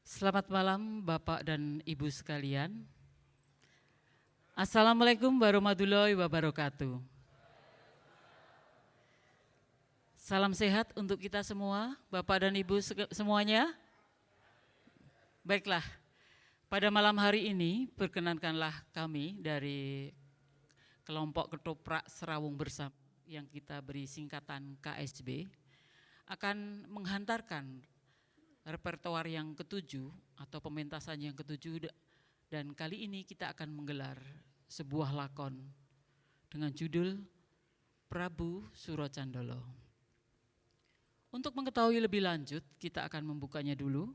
Selamat malam Bapak dan Ibu sekalian. Assalamualaikum warahmatullahi wabarakatuh. Salam sehat untuk kita semua, Bapak dan Ibu semuanya. Baiklah, pada malam hari ini perkenankanlah kami dari kelompok Ketoprak Serawung Bersama yang kita beri singkatan KSB akan menghantarkan repertoar yang ketujuh atau pementasan yang ketujuh, dan kali ini kita akan menggelar sebuah lakon dengan judul Prabu Surocandolo. Untuk mengetahui lebih lanjut, kita akan membukanya dulu.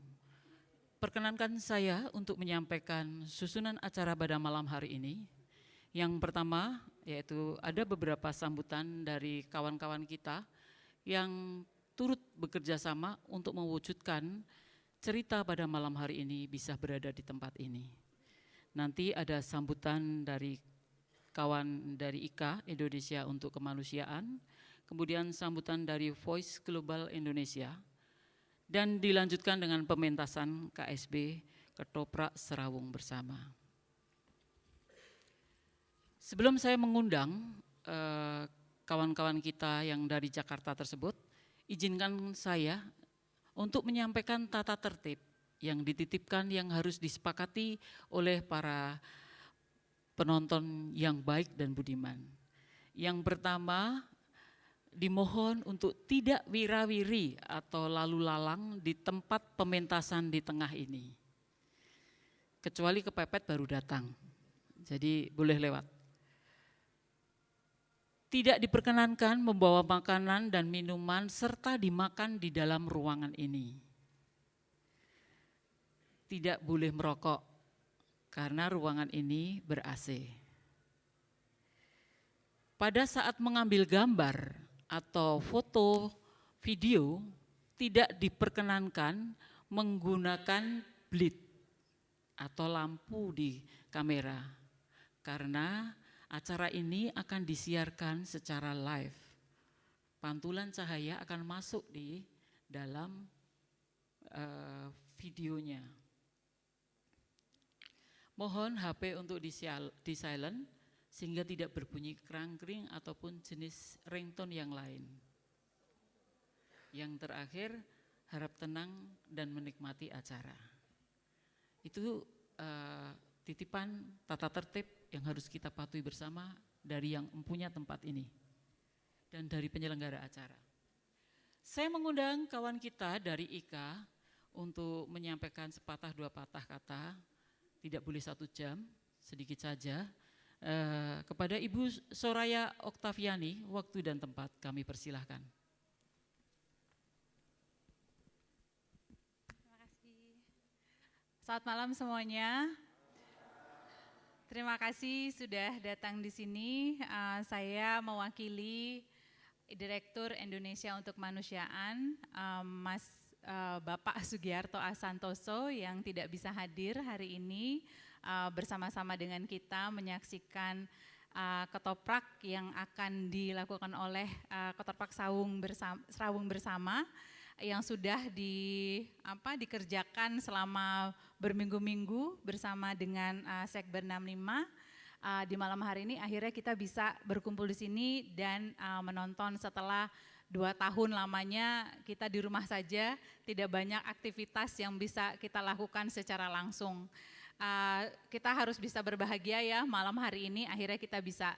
Perkenankan saya untuk menyampaikan susunan acara pada malam hari ini. Yang pertama yaitu ada beberapa sambutan dari kawan-kawan kita yang turut bekerja sama untuk mewujudkan cerita pada malam hari ini bisa berada di tempat ini. Nanti ada sambutan dari kawan dari IKA, Indonesia untuk Kemanusiaan, kemudian sambutan dari Voice Global Indonesia, dan dilanjutkan dengan pementasan KSB Ketoprak Serawung Bersama. Sebelum saya mengundang kawan-kawan kita yang dari Jakarta tersebut, izinkan saya untuk menyampaikan tata tertib yang dititipkan yang harus disepakati oleh para penonton yang baik dan budiman. Yang pertama, dimohon untuk tidak wirawiri atau lalu lalang di tempat pementasan di tengah ini. Kecuali kepepet baru datang, jadi boleh lewat. Tidak diperkenankan membawa makanan dan minuman serta dimakan di dalam ruangan ini. Tidak boleh merokok karena ruangan ini ber-AC. Pada saat mengambil gambar atau foto video tidak diperkenankan menggunakan bleed atau lampu di kamera karena acara ini akan disiarkan secara live. Pantulan cahaya akan masuk di dalam videonya. Mohon HP untuk di silent sehingga tidak berbunyi kerang-kering ataupun jenis ringtone yang lain. Yang terakhir, harap tenang dan menikmati acara. Itu titipan tata tertib yang harus kita patuhi bersama dari yang mempunyai tempat ini dan dari penyelenggara acara. Saya mengundang kawan kita dari IKA untuk menyampaikan sepatah dua patah kata, tidak boleh 1 jam, sedikit saja. Kepada Ibu Soraya Oktaviani, waktu dan tempat kami persilahkan. Terima kasih. Selamat malam semuanya. Terima kasih sudah datang di sini. Saya mewakili Direktur Indonesia untuk Kemanusiaan, Bapak Sugiarto Asantoso yang tidak bisa hadir hari ini, bersama-sama dengan kita menyaksikan ketoprak yang akan dilakukan oleh Ketoprak Serawung Bersama yang sudah dikerjakan selama berminggu-minggu bersama dengan Sekber 65. Di malam hari ini akhirnya kita bisa berkumpul di sini dan menonton setelah 2 tahun lamanya kita di rumah saja, tidak banyak aktivitas yang bisa kita lakukan secara langsung. Kita harus bisa berbahagia ya, malam hari ini akhirnya kita bisa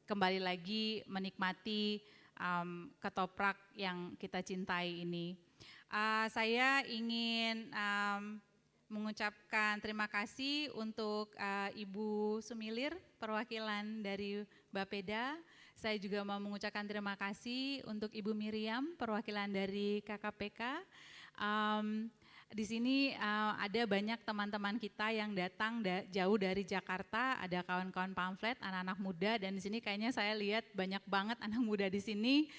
kembali lagi menikmati ketoprak yang kita cintai ini. Saya ingin mengucapkan terima kasih untuk Ibu Sumilir, perwakilan dari Bapeda. Saya juga mau mengucapkan terima kasih untuk Ibu Miriam, perwakilan dari KKPK. Di sini ada banyak teman-teman kita yang datang jauh dari Jakarta, ada kawan-kawan pamflet, anak-anak muda, dan di sini kayaknya saya lihat banyak banget anak muda di sini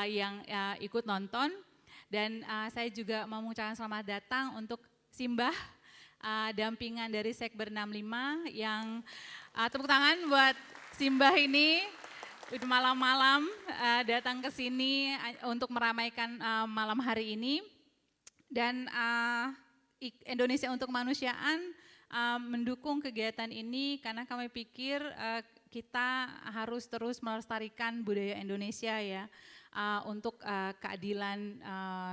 yang ikut nonton. Dan saya juga mau mengucapkan selamat datang untuk Simbah, dampingan dari Sekber 65 yang tepuk tangan buat Simbah ini. Udah malam-malam datang ke sini untuk meramaikan malam hari ini. Dan Indonesia untuk Kemanusiaan mendukung kegiatan ini karena kami pikir kita harus terus melestarikan budaya Indonesia ya untuk keadilan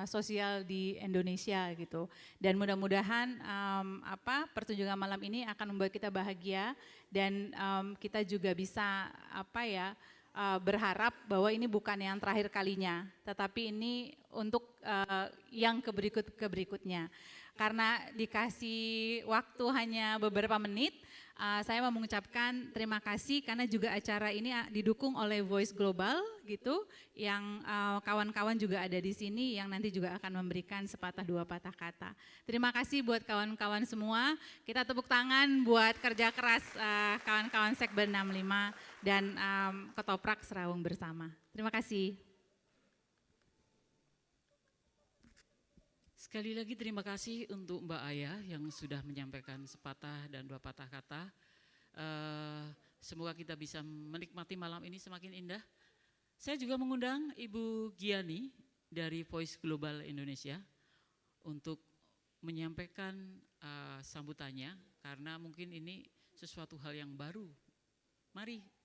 sosial di Indonesia gitu. Dan mudah-mudahan pertunjukan malam ini akan membuat kita bahagia dan kita juga bisa berharap bahwa ini bukan yang terakhir kalinya, tetapi ini untuk yang berikutnya. Karena dikasih waktu hanya beberapa menit, saya mau mengucapkan terima kasih karena juga acara ini didukung oleh Voice Global gitu, yang kawan-kawan juga ada di sini yang nanti juga akan memberikan sepatah dua patah kata. Terima kasih buat kawan-kawan semua. Kita tepuk tangan buat kerja keras kawan-kawan Sekber 65 dan Ketoprak Serawung Bersama. Terima kasih. Sekali lagi terima kasih untuk Mbak Aya yang sudah menyampaikan sepatah dan dua patah kata. Semoga kita bisa menikmati malam ini semakin indah. Saya juga mengundang Ibu Giani dari Voice Global Indonesia untuk menyampaikan sambutannya karena mungkin ini sesuatu hal yang baru. Mari.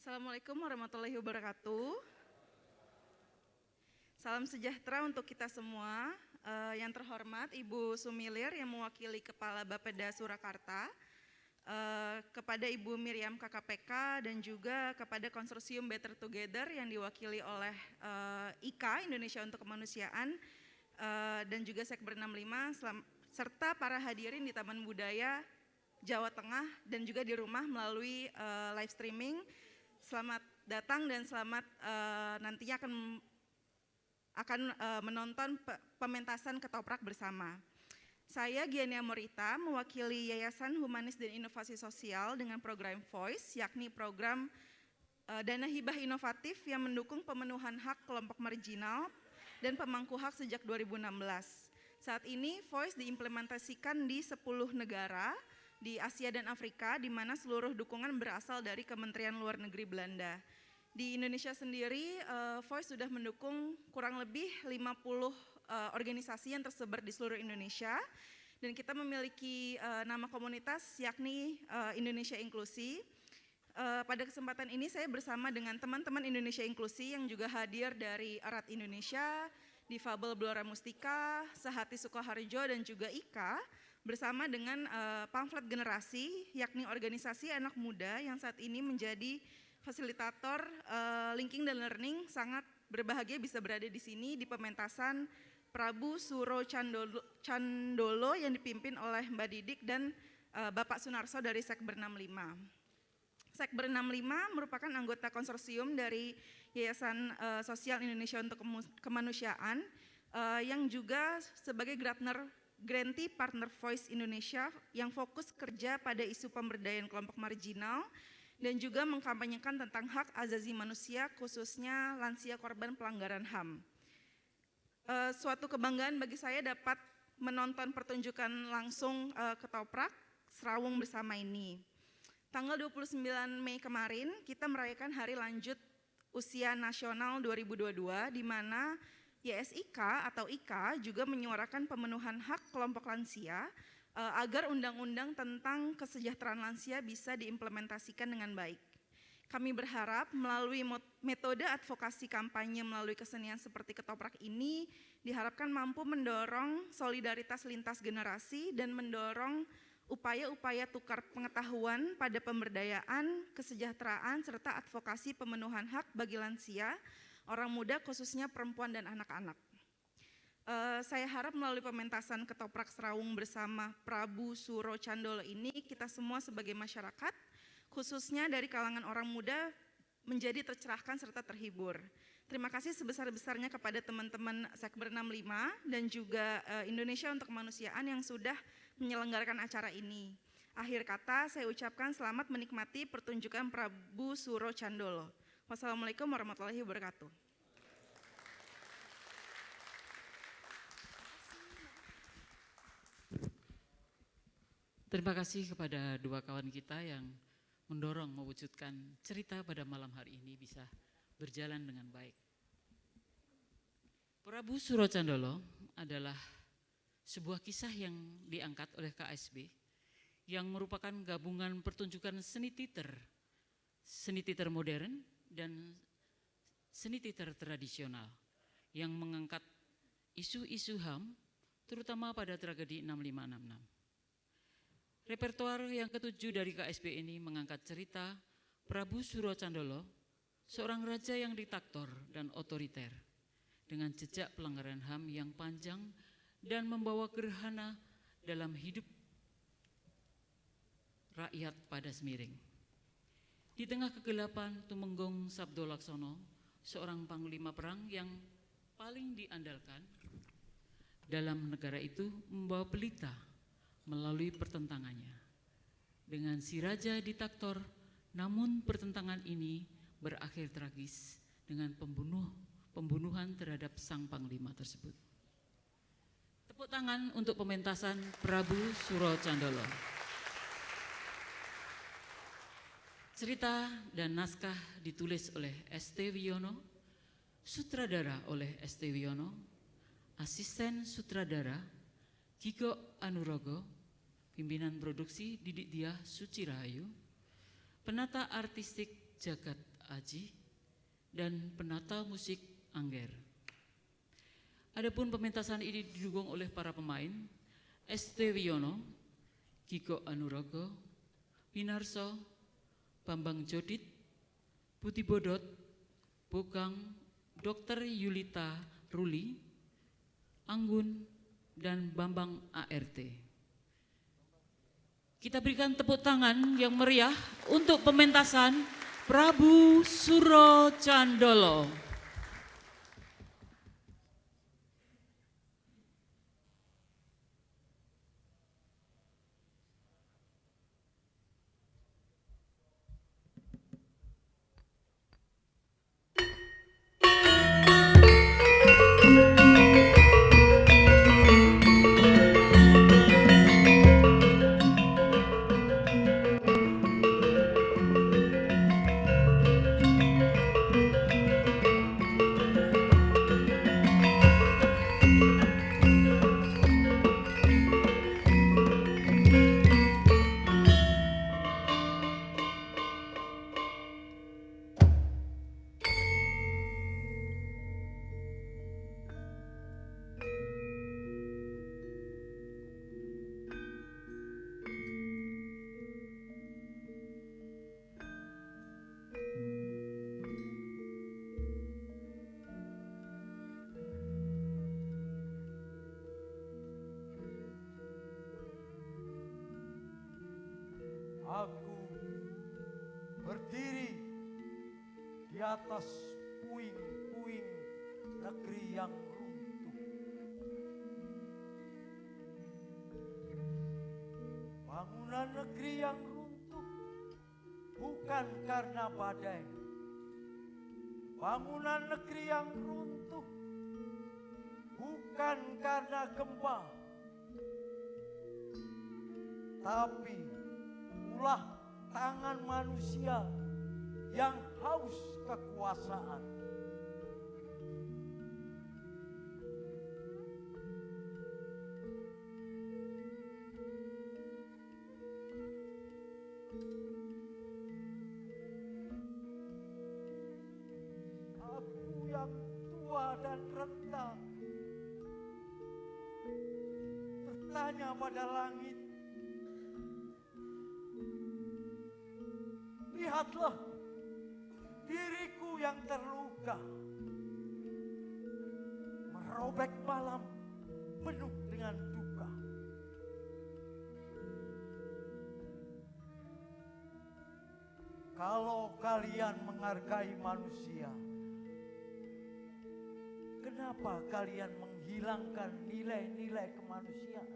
Assalamualaikum warahmatullahi wabarakatuh. Salam sejahtera untuk kita semua. Yang terhormat Ibu Sumilir yang mewakili Kepala Bapeda Surakarta, kepada Ibu Miriam KKPK dan juga kepada Konsorsium Better Together yang diwakili oleh IKA Indonesia untuk Kemanusiaan dan juga Sekber 65 serta para hadirin di Taman Budaya Jawa Tengah dan juga di rumah melalui live streaming. Selamat datang dan selamat nantinya akan menonton pementasan Ketoprak Bersama. Saya Giania Morita mewakili Yayasan Humanis dan Inovasi Sosial dengan program Voice, yakni program dana hibah inovatif yang mendukung pemenuhan hak kelompok marginal dan pemangku hak sejak 2016. Saat ini Voice diimplementasikan di 10 negara di Asia dan Afrika, di mana seluruh dukungan berasal dari Kementerian Luar Negeri Belanda. Di Indonesia sendiri, Voice sudah mendukung kurang lebih 50 organisasi yang tersebar di seluruh Indonesia, dan kita memiliki nama komunitas yakni Indonesia Inklusi. Pada kesempatan ini saya bersama dengan teman-teman Indonesia Inklusi yang juga hadir dari Erat Indonesia, Difabel Blora Mustika, Sehati Sukoharjo dan juga IKA, bersama dengan pamflet generasi, yakni organisasi anak muda yang saat ini menjadi fasilitator linking dan learning. Sangat berbahagia bisa berada di sini di pementasan Prabu Suro Candolo yang dipimpin oleh Mbak Didik dan Bapak Sunarso dari Sekber 65. Sekber 65 merupakan anggota konsorsium dari Yayasan Sosial Indonesia untuk Kemanusiaan yang juga sebagai Grantee Partner Voice Indonesia yang fokus kerja pada isu pemberdayaan kelompok marginal dan juga mengkampanyekan tentang hak asasi manusia khususnya lansia korban pelanggaran HAM. Suatu kebanggaan bagi saya dapat menonton pertunjukan langsung Ketoprak Serawung Bersama ini. Tanggal 29 Mei kemarin kita merayakan Hari Lanjut Usia Nasional 2022 di mana YSIK atau IKA juga menyuarakan pemenuhan hak kelompok lansia agar undang-undang tentang kesejahteraan lansia bisa diimplementasikan dengan baik. Kami berharap melalui metode advokasi kampanye melalui kesenian seperti Ketoprak ini diharapkan mampu mendorong solidaritas lintas generasi dan mendorong upaya-upaya tukar pengetahuan pada pemberdayaan, kesejahteraan, serta advokasi pemenuhan hak bagi lansia, orang muda khususnya perempuan dan anak-anak. Saya harap melalui pementasan Ketoprak Serawung Bersama Prabu Suro Candolo ini kita semua sebagai masyarakat, khususnya dari kalangan orang muda, menjadi tercerahkan serta terhibur. Terima kasih sebesar-besarnya kepada teman-teman Sekber 65 dan juga Indonesia untuk Kemanusiaan yang sudah menyelenggarakan acara ini. Akhir kata saya ucapkan selamat menikmati pertunjukan Prabu Suro Candolo. Wassalamualaikum warahmatullahi wabarakatuh. Terima kasih kepada dua kawan kita yang mendorong mewujudkan cerita pada malam hari ini bisa berjalan dengan baik. Prabu Surocandolo adalah sebuah kisah yang diangkat oleh KSB yang merupakan gabungan pertunjukan seni teater modern dan seni teater tradisional yang mengangkat isu-isu HAM terutama pada tragedi 6566. Repertoar yang ketujuh dari KSB ini mengangkat cerita Prabu Surocandolo, seorang raja yang diktator dan otoriter dengan jejak pelanggaran HAM yang panjang dan membawa gerhana dalam hidup rakyat pada Semiring. Di tengah kegelapan, Tumenggong Sabdo Laksono, seorang panglima perang yang paling diandalkan dalam negara itu, membawa pelita melalui pertentangannya dengan si raja diktator, namun pertentangan ini berakhir tragis dengan pembunuhan terhadap sang panglima tersebut. Tepuk tangan untuk pementasan Prabu Surocandolo. Cerita dan naskah ditulis oleh S.T. Wiono, sutradara oleh S.T. Wiono, asisten sutradara Kiko Anurogo, pimpinan produksi Didik Diah Sucirahayu, penata artistik Jagat Aji, dan penata musik Angger. Adapun pementasan ini didukung oleh para pemain S.T. Wiono, Kiko Anurogo, Winarso, Bambang Jodit, Putih Bodot, Bokang, Dr. Yulita Ruli, Anggun, dan Bambang ART. Kita berikan tepuk tangan yang meriah untuk pementasan Prabu Surocandolo. Aku berdiri di atas puing-puing negeri yang runtuh. Bangunan negeri yang runtuh bukan karena badai. Bangunan negeri yang runtuh bukan karena gempa, tapi ulah tangan manusia yang haus kekuasaan. Aku yang tua dan renta bertanya pada langit, lihatlah diriku yang terluka, merobek malam penuh dengan duka. Kalau kalian menghargai manusia, kenapa kalian menghilangkan nilai-nilai kemanusiaan?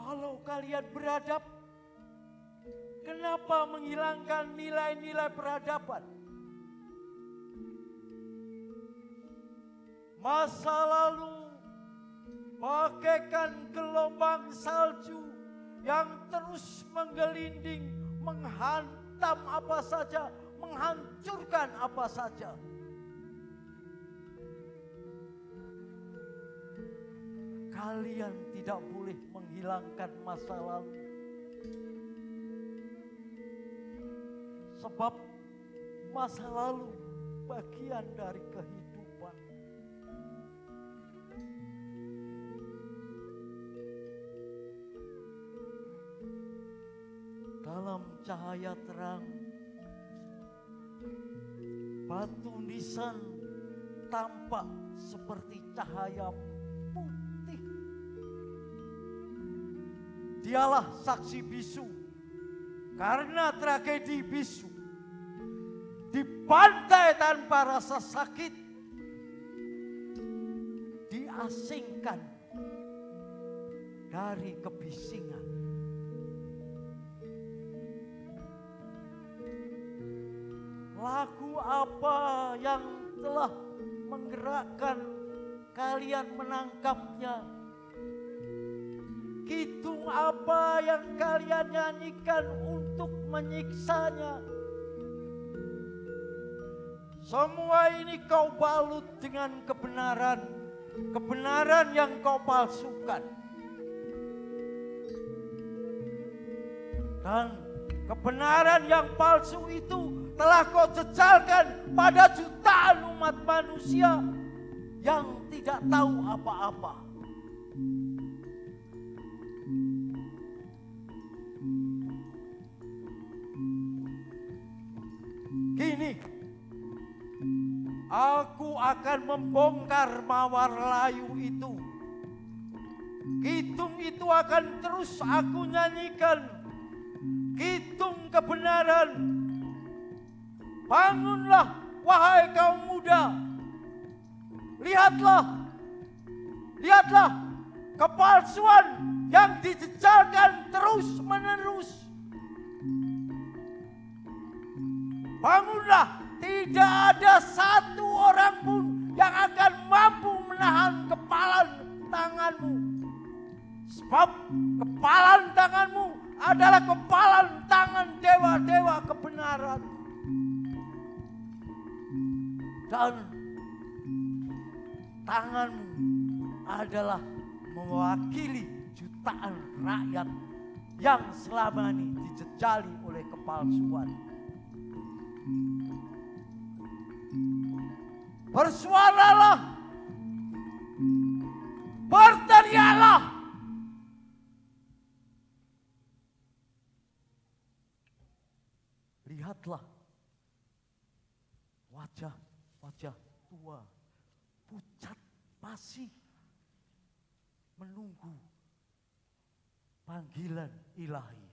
Kalau kalian beradab, kenapa menghilangkan nilai-nilai peradaban? Masa lalu bagaikan gelombang salju yang terus menggelinding, menghantam apa saja, menghancurkan apa saja. Kalian tidak boleh menghilangkan masa lalu. Sebab masa lalu bagian dari kehidupan. Dalam cahaya terang, batu nisan tampak seperti cahaya putih. Dialah saksi bisu karena tragedi bisu. Dibantai tanpa rasa sakit, diasingkan dari kebisingan. Lagu apa yang telah menggerakkan kalian menangkapnya? Kidung apa yang kalian nyanyikan untuk menyiksanya? Semua ini kau balut dengan kebenaran, kebenaran yang kau palsukan. Dan kebenaran yang palsu itu telah kau jejalkan pada jutaan umat manusia yang tidak tahu apa-apa. Kini aku akan membongkar mawar layu itu. Kidung itu akan terus aku nyanyikan. Kidung kebenaran. Bangunlah wahai kaum muda. Lihatlah. Lihatlah kepalsuan yang dijejalkan terus menerus. Bangunlah. Tidak ada satu orang pun yang akan mampu menahan kepalan tanganmu. Sebab kepalan tanganmu adalah kepalan tangan dewa-dewa kebenaran. Dan tanganmu adalah mewakili jutaan rakyat yang selama ini dijejali oleh kepalsuan. Bersuaralah, berteriaklah. Lihatlah wajah-wajah tua, pucat pasi, menunggu panggilan ilahi.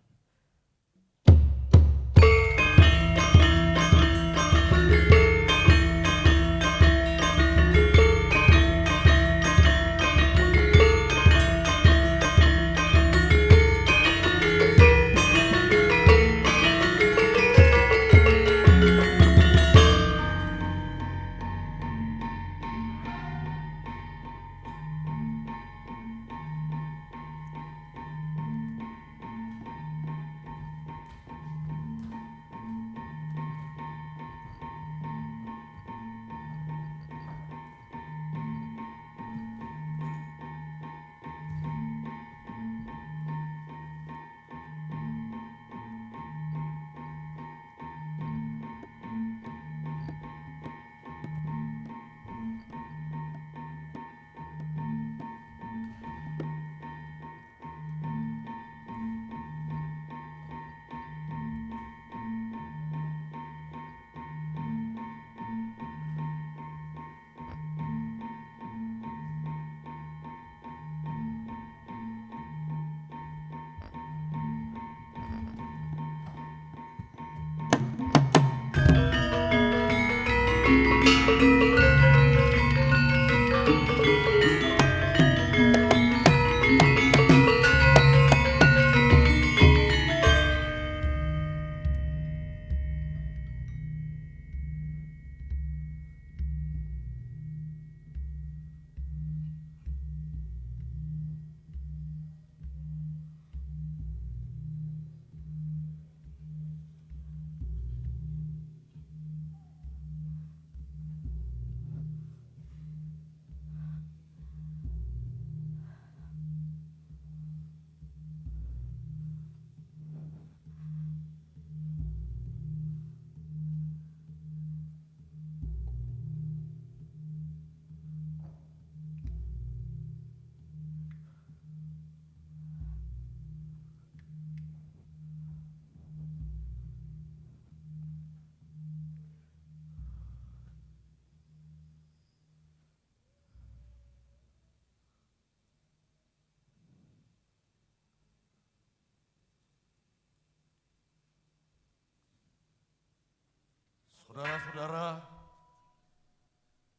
Saudara-saudara,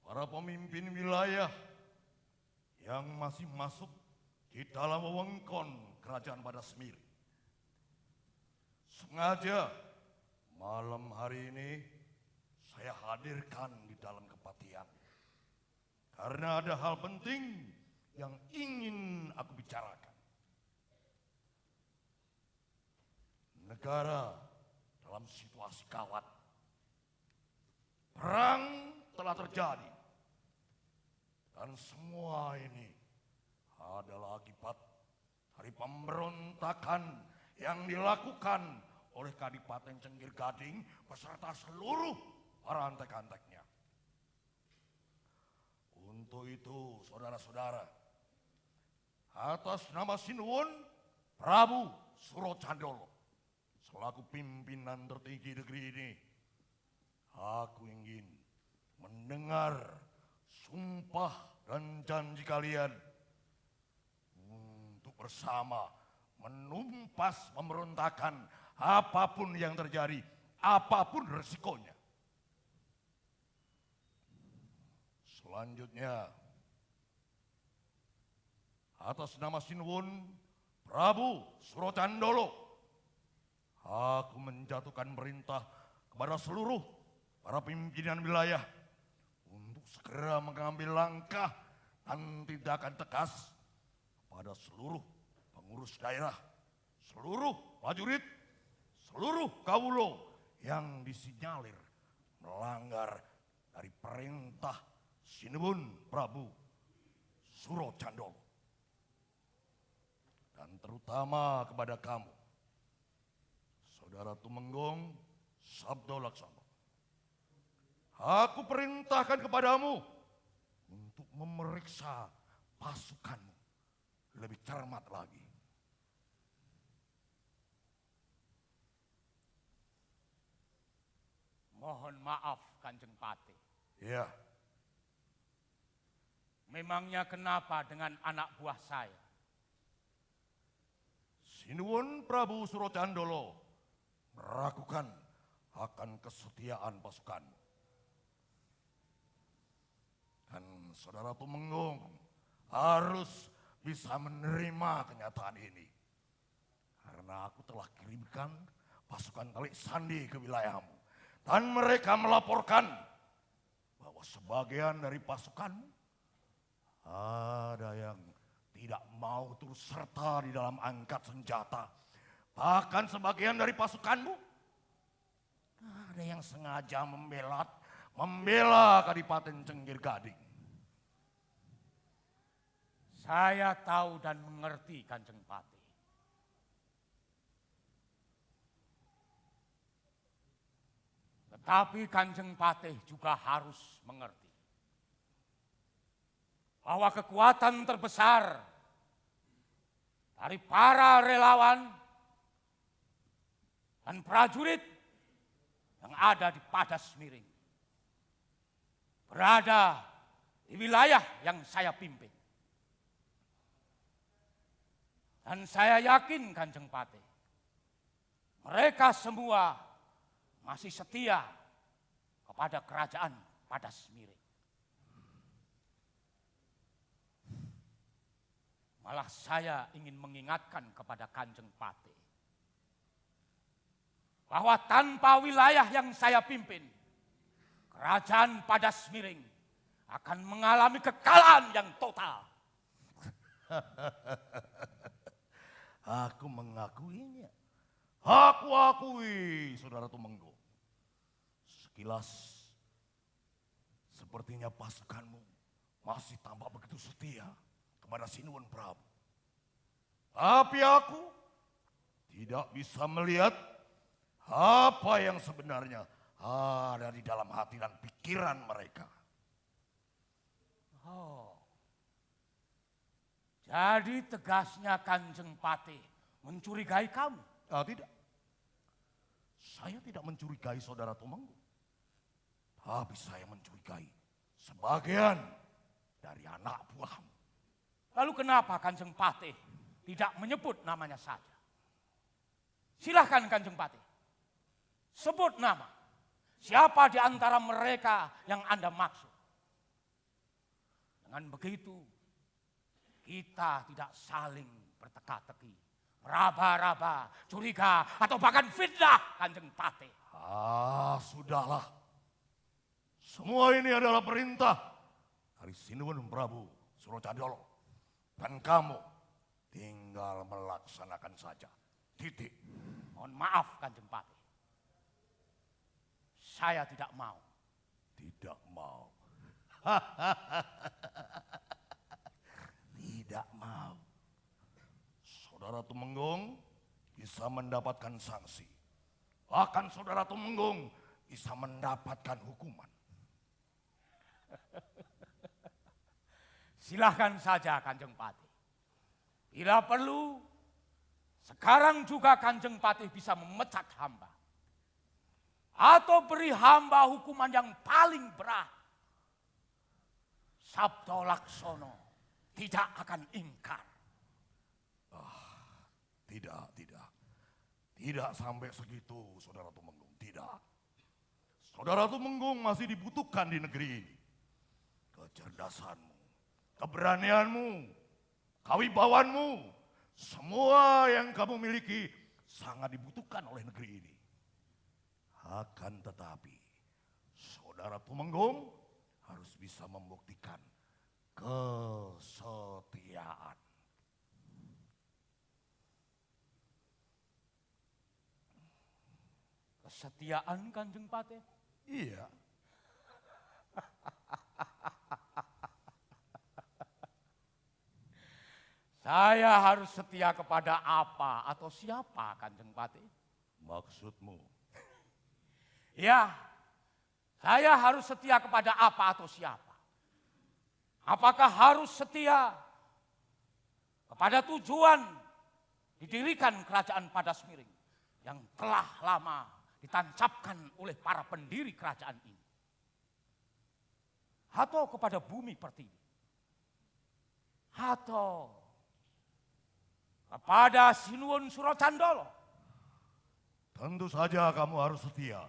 para pemimpin wilayah yang masih masuk di dalam wewengkon Kerajaan Padasmiri. Sengaja malam hari ini saya hadirkan di dalam kepatihan. Karena ada hal penting yang ingin aku bicarakan. Negara dalam situasi gawat. Perang telah terjadi. Dan semua ini adalah akibat dari pemberontakan yang dilakukan oleh Kadipaten Cenggir Gading beserta seluruh para antek-anteknya. Untuk itu, saudara-saudara, atas nama Sinuwun Prabu Surocandolo, selaku pimpinan tertinggi negeri ini, aku ingin mendengar sumpah dan janji kalian untuk bersama menumpas pemberontakan apapun yang terjadi, apapun resikonya. Selanjutnya, atas nama Sinuwun Prabu Surocandolo, aku menjatuhkan perintah kepada seluruh para pimpinan wilayah untuk segera mengambil langkah dan tindakan tegas pada seluruh pengurus daerah, seluruh prajurit, seluruh kawulo yang disinyalir melanggar dari perintah Sinuwun Prabu Surocandolo. Dan terutama kepada kamu, Saudara Tumenggong Sabdo Laksana. Aku perintahkan kepadamu untuk memeriksa pasukanmu lebih cermat lagi. Mohon maaf Kanjeng Pati. Ya, Memangnya kenapa dengan anak buah saya? Sinuwun Prabu Surocandolo meragukan akan kesetiaan pasukanmu. Dan Saudara Tumenggong harus bisa menerima kenyataan ini. Karena aku telah kirimkan pasukan Telik Sandi ke wilayahmu. Dan mereka melaporkan bahwa sebagian dari pasukanmu ada yang tidak mau turut serta di dalam angkat senjata. Bahkan sebagian dari pasukanmu ada yang sengaja membela Kadipaten Cenggir Gading. Saya tahu dan mengerti Kanjeng Pati. Tetapi Kanjeng Patih juga harus mengerti bahwa kekuatan terbesar dari para relawan dan prajurit yang ada di Padasmiring berada di wilayah yang saya pimpin. Dan saya yakin Kanjeng Patih, mereka semua masih setia kepada kerajaan Padasmiring. Malah saya ingin mengingatkan kepada Kanjeng Pati bahwa tanpa wilayah yang saya pimpin, kerajaan Padasmiring akan mengalami kekalahan yang total. Aku mengakuinya. Aku akui, Saudara Tumenggong. Sekilas, sepertinya pasukanmu masih tampak begitu setia kepada Sinuwun Prabu. Tapi aku tidak bisa melihat apa yang sebenarnya ada di dalam hati dan pikiran mereka. Oh, jadi tegasnya Kanjeng Patih mencurigai kamu? Tidak. Saya tidak mencurigai Saudara Tumenggong. Tapi saya mencurigai sebagian dari anak buahmu. Lalu kenapa Kanjeng Patih tidak menyebut namanya saja? Silahkan Kanjeng Patih, sebut nama. siapa di antara mereka yang Anda maksud. Dengan begitu, kita tidak saling berteka-teki, meraba-raba, curiga, atau bahkan fitnah Kanjeng Patih. Sudahlah. Semua ini adalah perintah dari Sinuwun Prabu Surocandolo. Dan kamu tinggal melaksanakan saja. Titik. Mohon maaf Kanjeng Patih. Saya tidak mau. Tidak mau. Tidak mau. Saudara Tumenggung bisa mendapatkan sanksi. Bahkan saudara Tumenggung bisa mendapatkan hukuman. Silahkan saja Kanjeng Patih. Bila perlu, sekarang juga Kanjeng Patih bisa memecat hamba. Atau beri hamba hukuman yang paling berat. Sabdo Laksono tidak akan ingkar. Tidak. Tidak sampai segitu, Saudara Tumenggung. Tidak. Saudara Tumenggung masih dibutuhkan di negeri ini. Kecerdasanmu, keberanianmu, kawibawanmu, semua yang kamu miliki sangat dibutuhkan oleh negeri ini. Akan tetapi, Saudara Tumenggung harus bisa membuktikan kesetiaan. Kesetiaan Kanjeng Patih? Iya. Saya harus setia kepada apa atau siapa Kanjeng Patih? Maksudmu? Ya, saya harus setia kepada apa atau siapa? Apakah harus setia kepada tujuan didirikan kerajaan Padasmiring yang telah lama ditancapkan oleh para pendiri kerajaan ini? Atau kepada bumi pertiwi? Atau kepada Sinuwun Surocandolo? Tentu saja kamu harus setia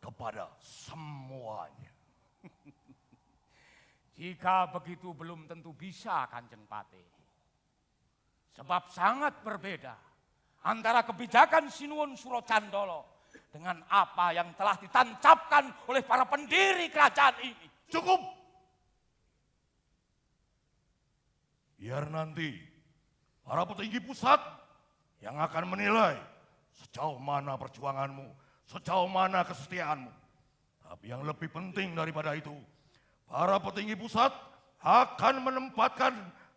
kepada semuanya. Jika begitu belum tentu bisa Kanjeng Patih. Sebab sangat berbeda antara kebijakan Sinuwun Surocandolo dengan apa yang telah ditancapkan oleh para pendiri kerajaan ini. Cukup! Biar nanti para petinggi pusat yang akan menilai sejauh mana perjuanganmu, sejauh mana kesetiaanmu. Tapi yang lebih penting daripada itu, para petinggi pusat akan menempatkan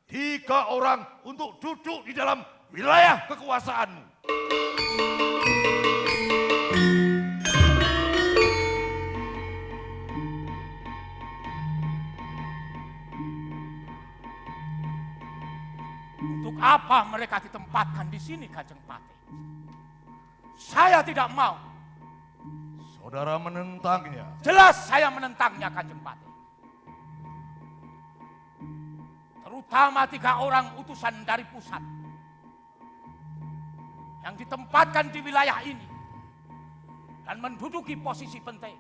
3 orang untuk duduk di dalam wilayah kekuasaanmu. Untuk apa mereka ditempatkan di sini Kanjeng Patih? Saya tidak mau. Saudara menentangnya. Jelas saya menentangnya Kanjeng Patih. Terutama 3 orang utusan dari pusat yang ditempatkan di wilayah ini dan menduduki posisi penting.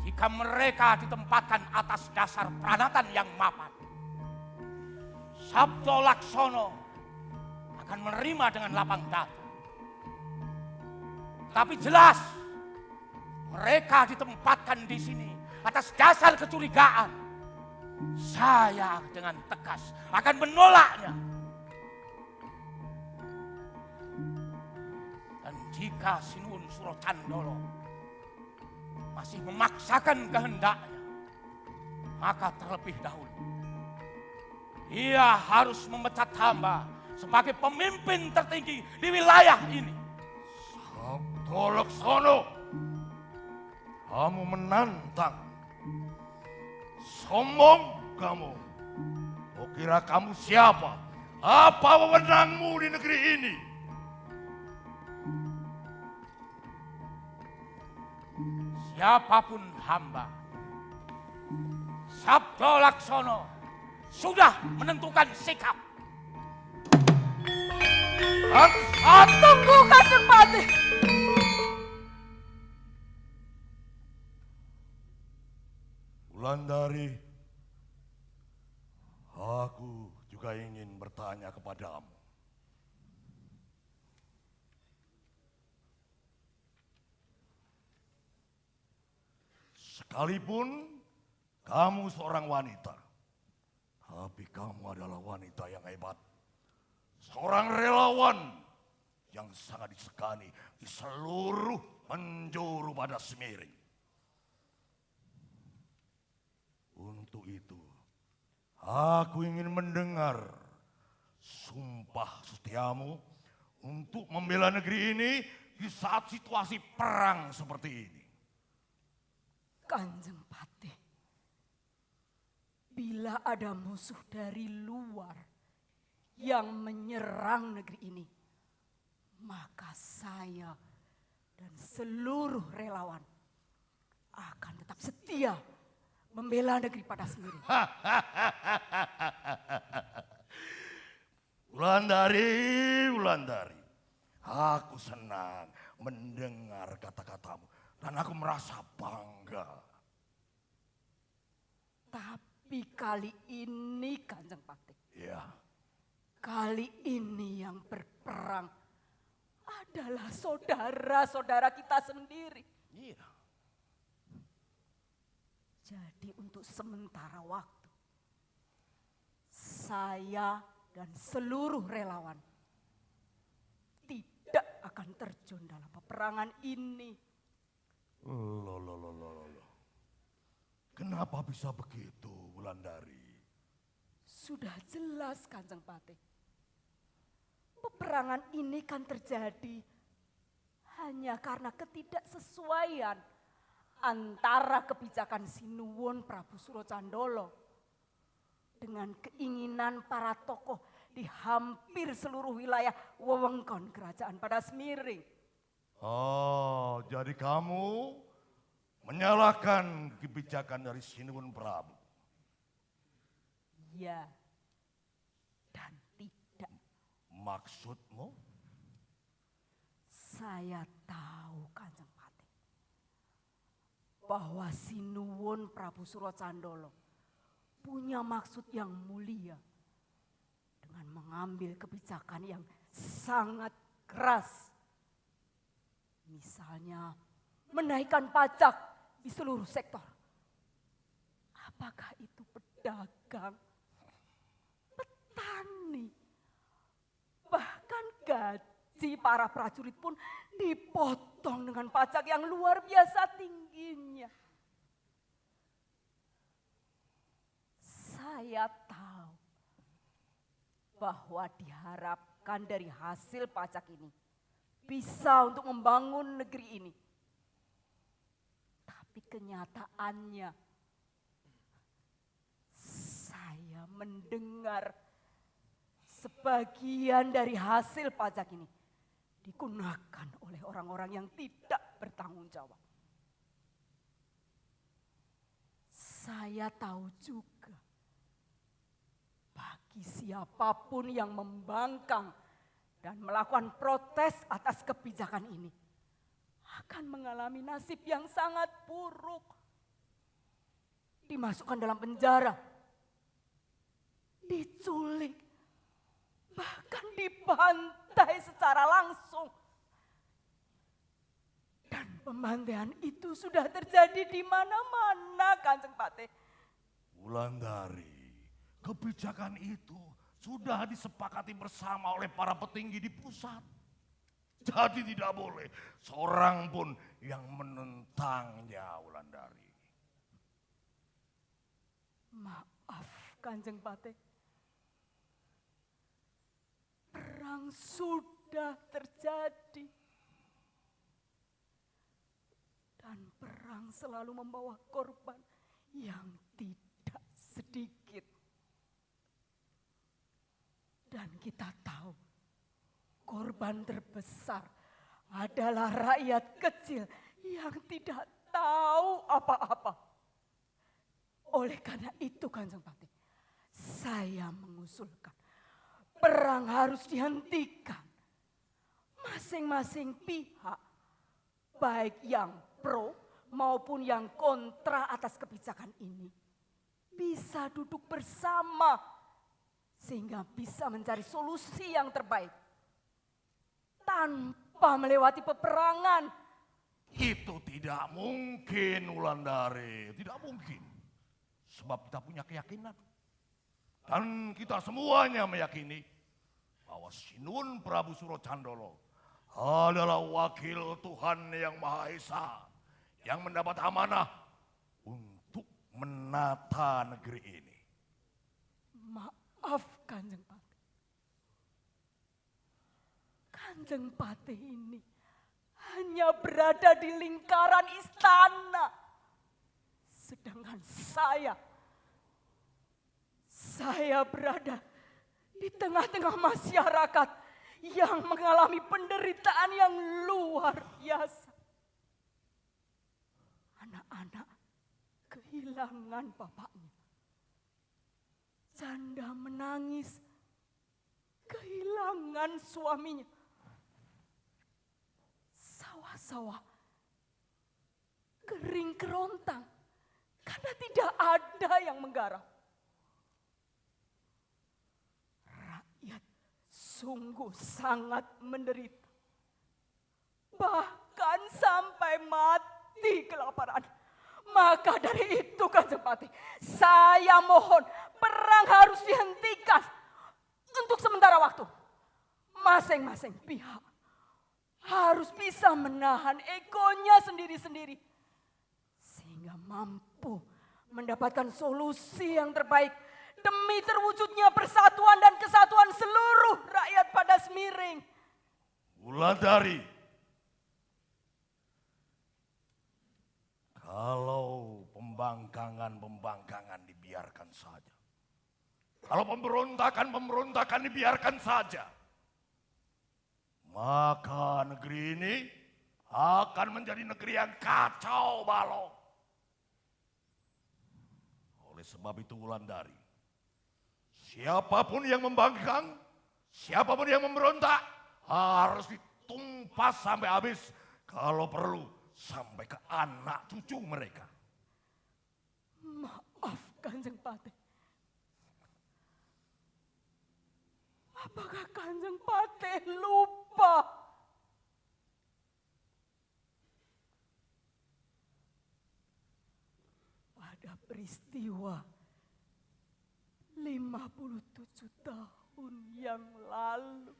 Jika mereka ditempatkan atas dasar peranatan yang mapan, Sabdo Laksono akan menerima dengan lapang dada. Tapi jelas mereka ditempatkan di sini atas dasar kecurigaan. Saya dengan tegas akan menolaknya. Dan jika Sinuwun Surocandolo masih memaksakan kehendaknya, maka terlebih dahulu ia harus memecat hamba sebagai pemimpin tertinggi di wilayah ini. Sabdo Laksono, kamu menantang. Sombong kamu. Kau kira kamu siapa? Apa wewenangmu di negeri ini? Siapapun hamba, Sabdo Laksono sudah menentukan sikap. Tunggu Kanjeng Patih. Wulandari, aku juga ingin bertanya kepadamu. Sekalipun kamu seorang wanita, tapi kamu adalah wanita yang hebat. Seorang relawan yang sangat disegani di seluruh penjuru pada Semiring. Untuk itu, aku ingin mendengar sumpah setiamu untuk membela negeri ini di saat situasi perang seperti ini. Kanjeng Patih, bila ada musuh dari luar yang menyerang negeri ini, maka saya dan seluruh relawan akan tetap setia membela negeri pada sendiri. Wulandari, aku senang mendengar kata-katamu dan aku merasa bangga. Tapi kali ini Kanjeng Patih, Ya, kali ini yang berperang adalah saudara-saudara kita sendiri. iya. Jadi untuk sementara waktu, saya dan seluruh relawan tidak akan terjun dalam peperangan ini. Loh. Kenapa bisa begitu, Wulandari? Sudah jelas Kanjeng Patih. Peperangan ini kan terjadi hanya karena ketidaksesuaian antara kebijakan Sinuwun Prabu Surocandolo dengan keinginan para tokoh di hampir seluruh wilayah wewengkon kerajaan pada Semiring. Oh, jadi kamu menyalahkan kebijakan dari Sinuwun Prabu. Ya dan tidak. Maksudmu? Saya tahu Kanjeng Patih bahwa Sinuwun Prabu Surocandolo punya maksud yang mulia dengan mengambil kebijakan yang sangat keras. Misalnya menaikkan pajak di seluruh sektor. Apakah itu pedagang, petani, bahkan gaji para prajurit pun dipotong dengan pajak yang luar biasa tingginya. Saya tahu bahwa diharapkan dari hasil pajak ini bisa untuk membangun negeri ini. Tapi kenyataannya saya mendengar sebagian dari hasil pajak ini digunakan oleh orang-orang yang tidak bertanggung jawab. Saya tahu juga bagi siapapun yang membangkang dan melakukan protes atas kebijakan ini akan mengalami nasib yang sangat buruk. Dimasukkan dalam penjara, diculik, bahkan dibantai secara langsung. Dan pembantaian itu sudah terjadi di mana-mana, Kanjeng Patih. Wulandari, kebijakan itu sudah disepakati bersama oleh para petinggi di pusat. Jadi tidak boleh seorang pun yang menentangnya, Wulandari. Maaf Kanjeng Patih. Perang sudah terjadi. Dan perang selalu membawa korban yang tidak sedikit. Dan kita tahu korban terbesar adalah rakyat kecil yang tidak tahu apa-apa. Oleh karena itu Kanjeng Patih, saya mengusulkan perang harus dihentikan. Masing-masing pihak, baik yang pro maupun yang kontra atas kebijakan ini bisa duduk bersama sehingga bisa mencari solusi yang terbaik tanpa melewati peperangan. Itu tidak mungkin, Wulandari. Tidak mungkin. Sebab kita punya keyakinan. Dan kita semuanya meyakini bahwa Sinuhun Prabu Surocandolo adalah wakil Tuhan yang Maha Esa yang mendapat amanah untuk menata negeri ini. Maaf Kanjeng Patih. Kanjeng Patih ini hanya berada di lingkaran istana. Sedangkan saya berada di tengah-tengah masyarakat yang mengalami penderitaan yang luar biasa. Anak-anak kehilangan bapaknya. Janda menangis, kehilangan suaminya. Sawah-sawah kering kerontang karena tidak ada yang menggarap. Rakyat sungguh sangat menderita. Bahkan sampai mati kelaparan. Maka dari itu Kanjeng Patih, saya mohon perang harus dihentikan untuk sementara waktu. Masing-masing pihak harus bisa menahan egonya sendiri-sendiri sehingga mampu mendapatkan solusi yang terbaik demi terwujudnya persatuan dan kesatuan seluruh rakyat pada Semiring. Wulandari, kalau pembangkangan dibiarkan saja, kalau pemberontakan dibiarkan saja, maka negeri ini akan menjadi negeri yang kacau balau. Oleh sebab itu Wulandari, siapapun yang membangkang, siapapun yang memberontak, harus ditumpas sampai habis. Kalau perlu sampai ke anak cucu mereka. Maaf Kanjeng Patih. Apakah Kanjeng Patih lupa? Pada peristiwa 57 tahun yang lalu.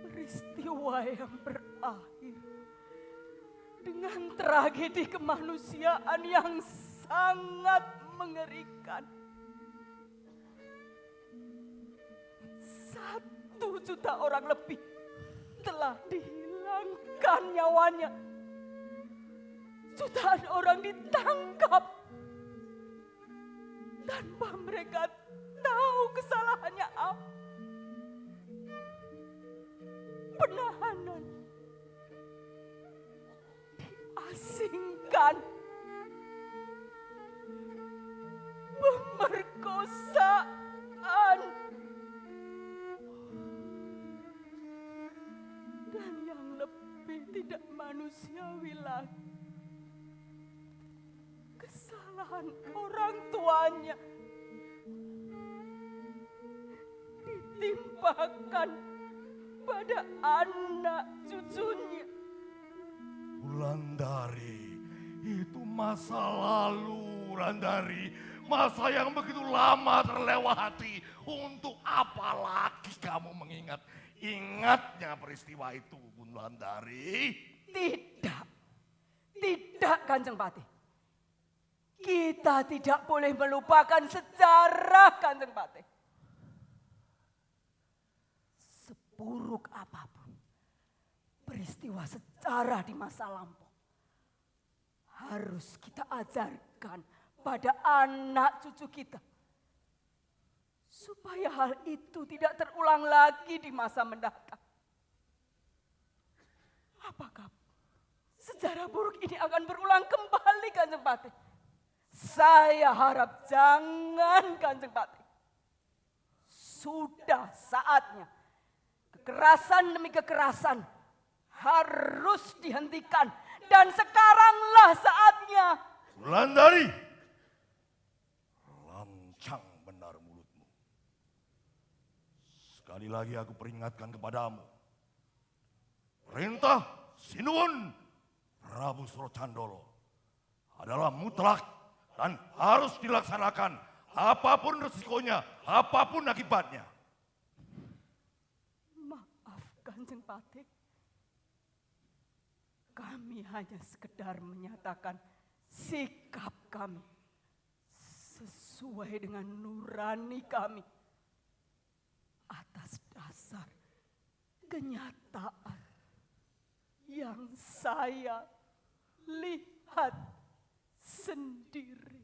Peristiwa yang berakhir dengan tragedi kemanusiaan yang sangat mengerikan. 1 juta orang lebih telah dihilangkan nyawanya. Jutaan orang ditangkap tanpa mereka tahu kesalahannya apa. Penahanan, diasingkan, pemerkosaan, dan yang lebih tidak manusiawi lagi, kesalahan orang tuanya ditimpakan pada anak cucunya. Wulandari, itu masa lalu, Wulandari. Masa yang begitu lama terlewati. Untuk apa lagi kamu ingatnya peristiwa itu, Wulandari? Tidak Kanjeng Patih. Kita tidak boleh melupakan sejarah Kanjeng Patih. Seburuk apapun peristiwa sejarah di masa lampau, harus kita ajarkan pada anak cucu kita. Supaya hal itu tidak terulang lagi di masa mendatang. Apakah sejarah buruk ini akan berulang kembali Kanjeng Patih? Saya harap jangan Kanjeng Patih. sudah saatnya kekerasan demi kekerasan harus dihentikan. Dan sekaranglah saatnya. Wulandari, lancang benar mulutmu. Sekali lagi aku peringatkan kepadamu. Perintah Sinuwun Prabu Surocandolo adalah mutlak dan harus dilaksanakan apapun resikonya, apapun akibatnya. Maaf Kanjeng Patih. Kami hanya sekedar menyatakan sikap kami sesuai dengan nurani kami atas dasar kenyataan yang saya lihat sendiri.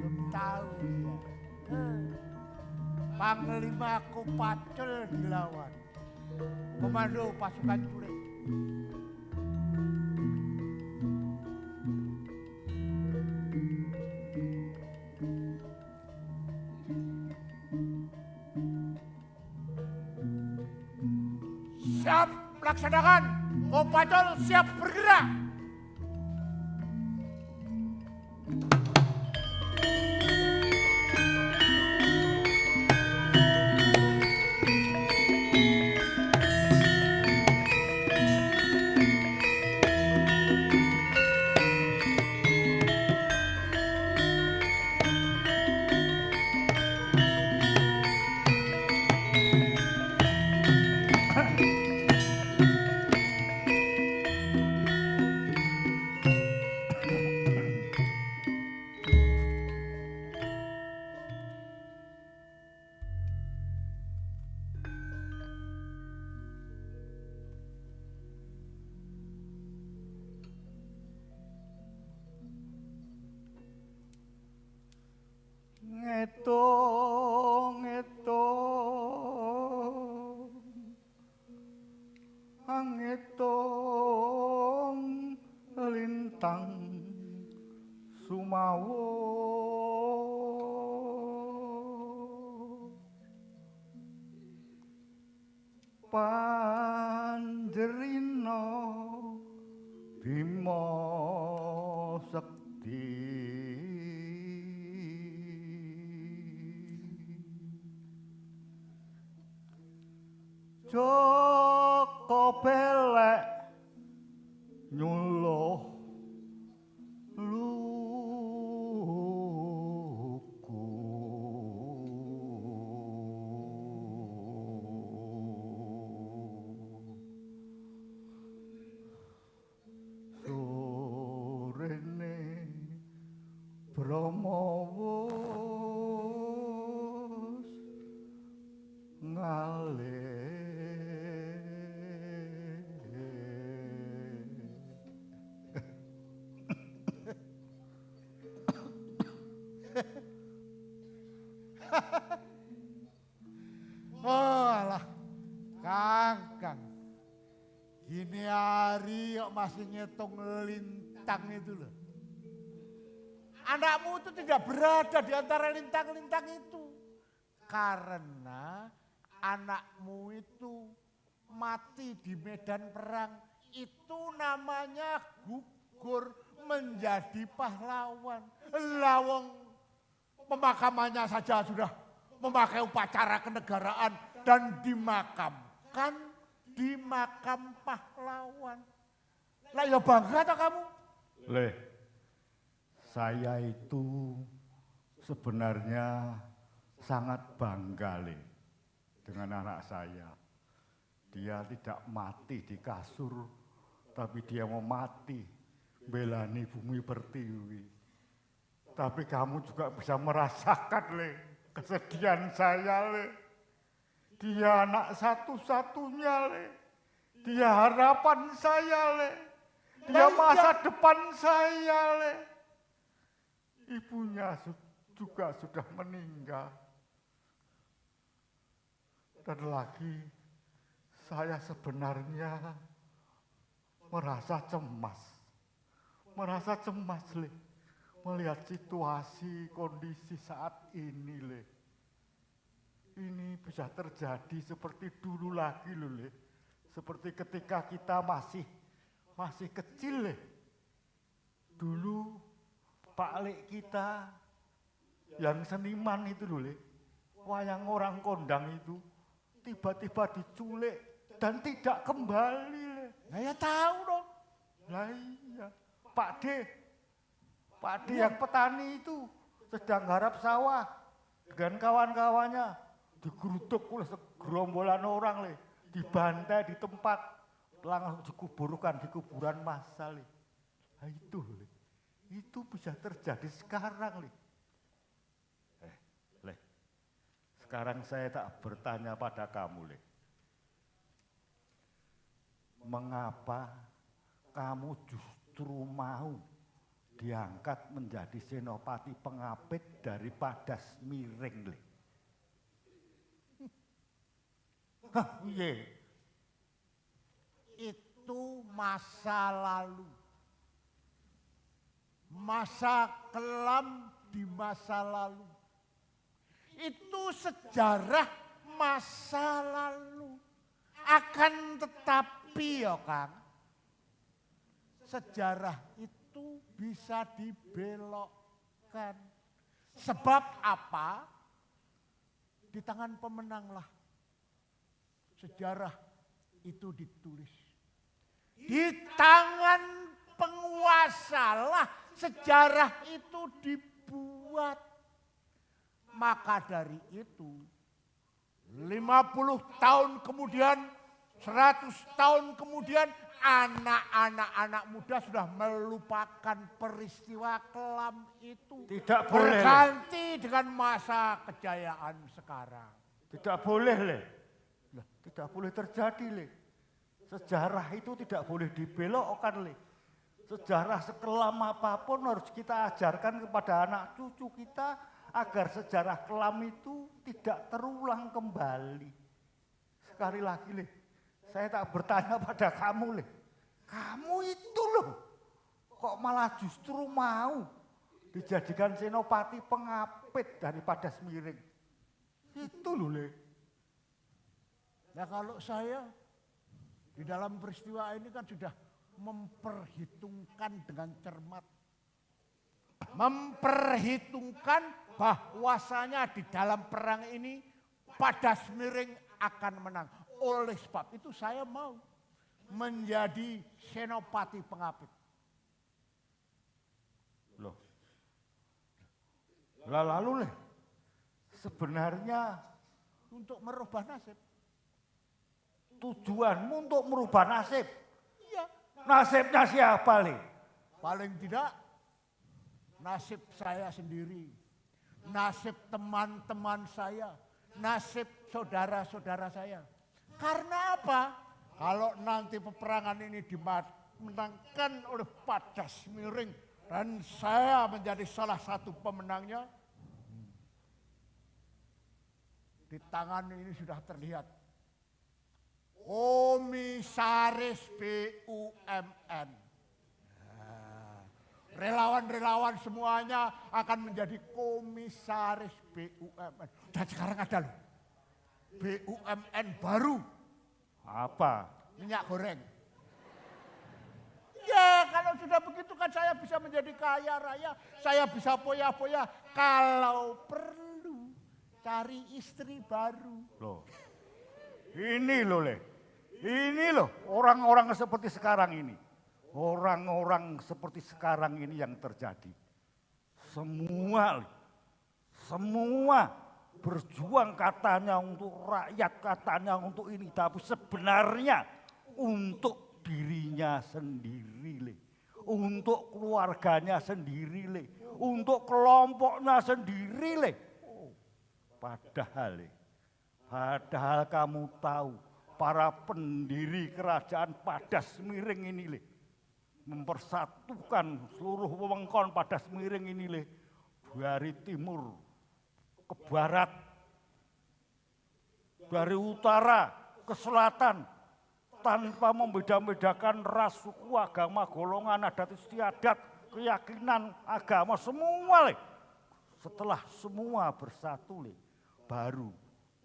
Belum tahu ya. Panglimaku Pacul dilawan. Komando pasukan culik. Siap laksanakan. Kopacol siap bergerak. Ngitung, ngitung, ngitung lintang sumawo. Panjerino Bima Sekti. Joko belek nyuluh luku. Sorene Bromo wus ngalih. Oh alah, Kang. Gini hari kok masih ngitung lintang itu loh. Anakmu itu tidak berada di antara lintang-lintang itu. Karena anakmu itu mati di medan perang. Itu namanya gugur menjadi pahlawan. Lawang pemakamannya saja sudah memakai upacara kenegaraan dan dimakamkan di makam pahlawan. Lah ya bangga tak kamu? Leh, saya itu sebenarnya sangat bangga Le dengan anak saya. Dia tidak mati di kasur, tapi dia mau mati belani bumi pertiwi. Tapi kamu juga bisa merasakan Le kesedihan saya Le. Dia anak satu-satunya Le. Dia harapan saya Le. Dia masa depan saya Le. Ibunya juga sudah meninggal. Dan lagi saya sebenarnya merasa cemas. Merasa cemas Le. Melihat situasi kondisi saat ini Le. Ini bisa terjadi seperti dulu lagi loh Le. Seperti ketika kita masih kecil Le. Dulu Pak Lek kita yang seniman itu loh Le. Wayang orang kondang itu tiba-tiba diculik dan tidak kembali Le. Nah ya tahu dong. Nah iya. Pak D yang petani itu sedang garap sawah dengan kawan-kawannya. Digeruduk oleh segerombolan orang Le. Dibantai di tempat langsung dikuburkan di kuburan massal Le. Nah itu Le. Itu bisa terjadi sekarang Le. Le. Sekarang saya tak bertanya pada kamu Le. Mengapa kamu justru mau diangkat menjadi senopati pengapit dari Padas Miring le. Hah, iya. Itu masa lalu. Masa kelam di masa lalu. Itu sejarah masa lalu. Akan tetapi ya Kang, sejarah itu bisa dibelokkan. Sebab apa? Di tangan pemenanglah sejarah itu ditulis. Di tangan penguasalah sejarah itu dibuat. Maka dari itu 50 tahun kemudian, 100 tahun kemudian anak muda sudah melupakan peristiwa kelam itu. Tidak boleh. Berganti dengan masa kejayaan sekarang. Tidak boleh le. Tidak boleh terjadi le. Sejarah itu tidak boleh dibelokkan le. Sejarah sekelam apapun harus kita ajarkan kepada anak cucu kita agar sejarah kelam itu tidak terulang kembali. Sekali lagi le, saya tak bertanya pada kamu le. Kamu itu loh, kok malah justru mau dijadikan senopati pengapit dari Padas Miring. Itu loh le. Nah kalau saya di dalam peristiwa ini kan sudah memperhitungkan dengan cermat. Memperhitungkan bahwasanya di dalam perang ini Padas Miring akan menang. Oleh sebab itu saya mau menjadi senopati pengapit. Loh. Lalu le, sebenarnya Untuk merubah nasib. tujuanmu untuk merubah nasib. Iya. Nasibnya siapa le? Paling tidak nasib saya sendiri. Nasib teman-teman saya. Nasib saudara-saudara saya. Karena apa? Kalau nanti peperangan ini dimenangkan oleh Padas Miring dan saya menjadi salah satu pemenangnya, di tangan ini sudah terlihat Komisaris BUMN. Relawan-relawan semuanya akan menjadi komisaris BUMN. Dan sekarang ada loh, BUMN baru. Apa? Minyak goreng. Ya kalau sudah begitu kan saya bisa menjadi kaya raya. Saya bisa poya-poya. Kalau perlu cari istri baru. Loh. Ini loh le. Ini loh orang-orang seperti sekarang ini. Orang-orang seperti sekarang ini yang terjadi. Semua berjuang katanya untuk rakyat, katanya untuk ini. Tapi sebenarnya untuk dirinya sendiri le. Untuk keluarganya sendiri le. Untuk kelompoknya sendiri le. Padahal kamu tahu para pendiri kerajaan Padas Miring ini le. Mempersatukan seluruh wewengkon Padas Miring ini le. Dari timur ke barat, dari utara ke selatan, tanpa membeda-bedakan ras, suku, agama, golongan, adat istiadat, keyakinan, agama, semua le. Setelah semua bersatu le, baru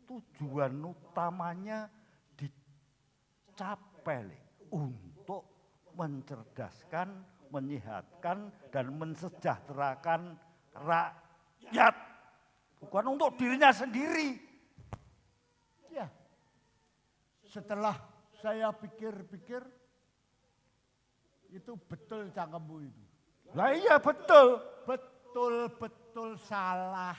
tujuan utamanya dicapai le, untuk mencerdaskan, menyehatkan, dan mensejahterakan rakyat. Bukan untuk dirinya sendiri. Ya, setelah saya pikir-pikir, itu betul cangkemmu itu. Lah iya betul. Betul-betul salah.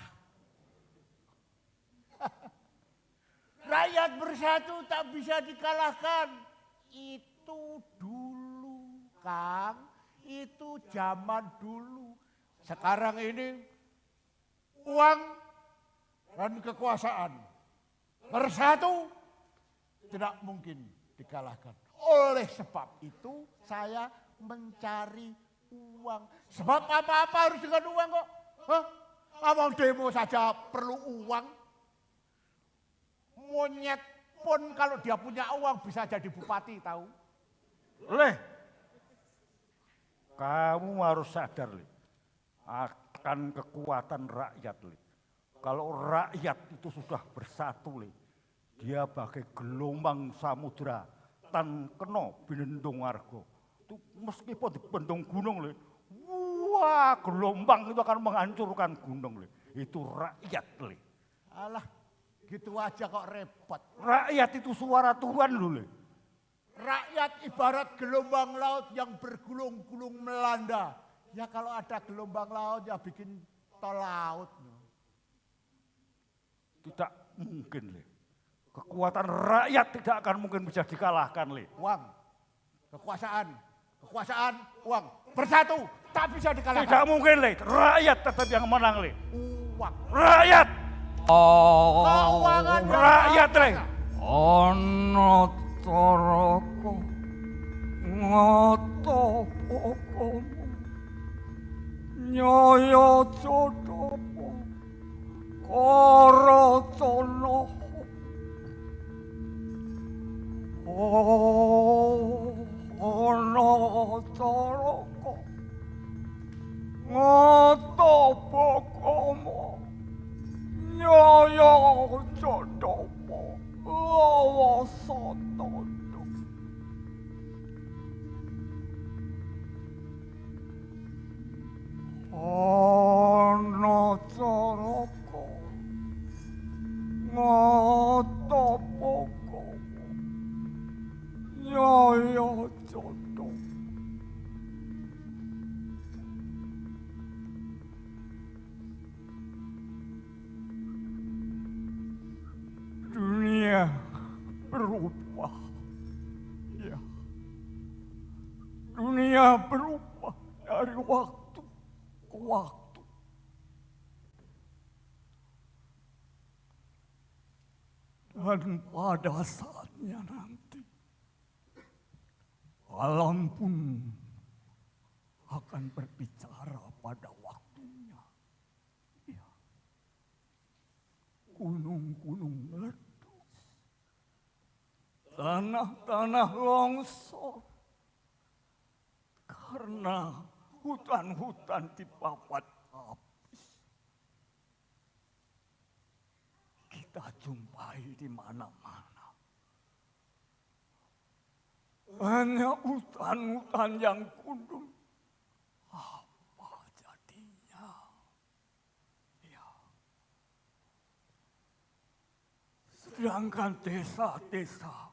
Rakyat bersatu tak bisa dikalahkan. Itu dulu, Kang. Itu zaman dulu. Sekarang ini uang dan kekuasaan bersatu tidak mungkin dikalahkan. Oleh sebab itu saya mencari uang. Sebab apa-apa harus dengan uang kok. Hah? Awang demo saja perlu uang. Monyet pun kalau dia punya uang bisa jadi bupati, tahu? Leh, kamu harus sadar, Le, akan kekuatan rakyat, Le. Kalau rakyat itu sudah bersatu, Le, dia bagai gelombang samudra tan keno binendung argo. Itu meskipun dibendung gunung, Le, wah gelombang itu akan menghancurkan gunung, Le. Itu rakyat, Le. Alah, gitu aja kok repot. Rakyat itu suara Tuhan, Le. Rakyat ibarat gelombang laut yang bergulung-gulung melanda. Ya kalau ada gelombang laut ya bikin tol laut. Tidak mungkin, Le. Kekuatan rakyat tidak akan mungkin bisa dikalahkan, Le. Uang, kekuasaan, uang. Bersatu, tak bisa dikalahkan. Tidak mungkin, Le. Rakyat tetap yang menang, Le. Uang. Rakyat. Keuangan Rakyat, Le. Ana taraka ngata pokomo nyaya codopo karacana ana taraka ngata pokomo nyaya codopo lawa satondo. Ana caraka ngata pokomo nyaya codopo. Dunia berubah. Ya. Dunia berubah dari waktu ke waktu. Dan pada saatnya nanti, alam pun akan berbicara pada waktunya. Ya. Gunung-gunung meletus. Tanah-tanah longsor karena hutan-hutan dibabat habis. Kita jumpai di mana-mana. Hanya hutan-hutan yang gundul. Apa jadinya? Ya. Sedangkan desa-desa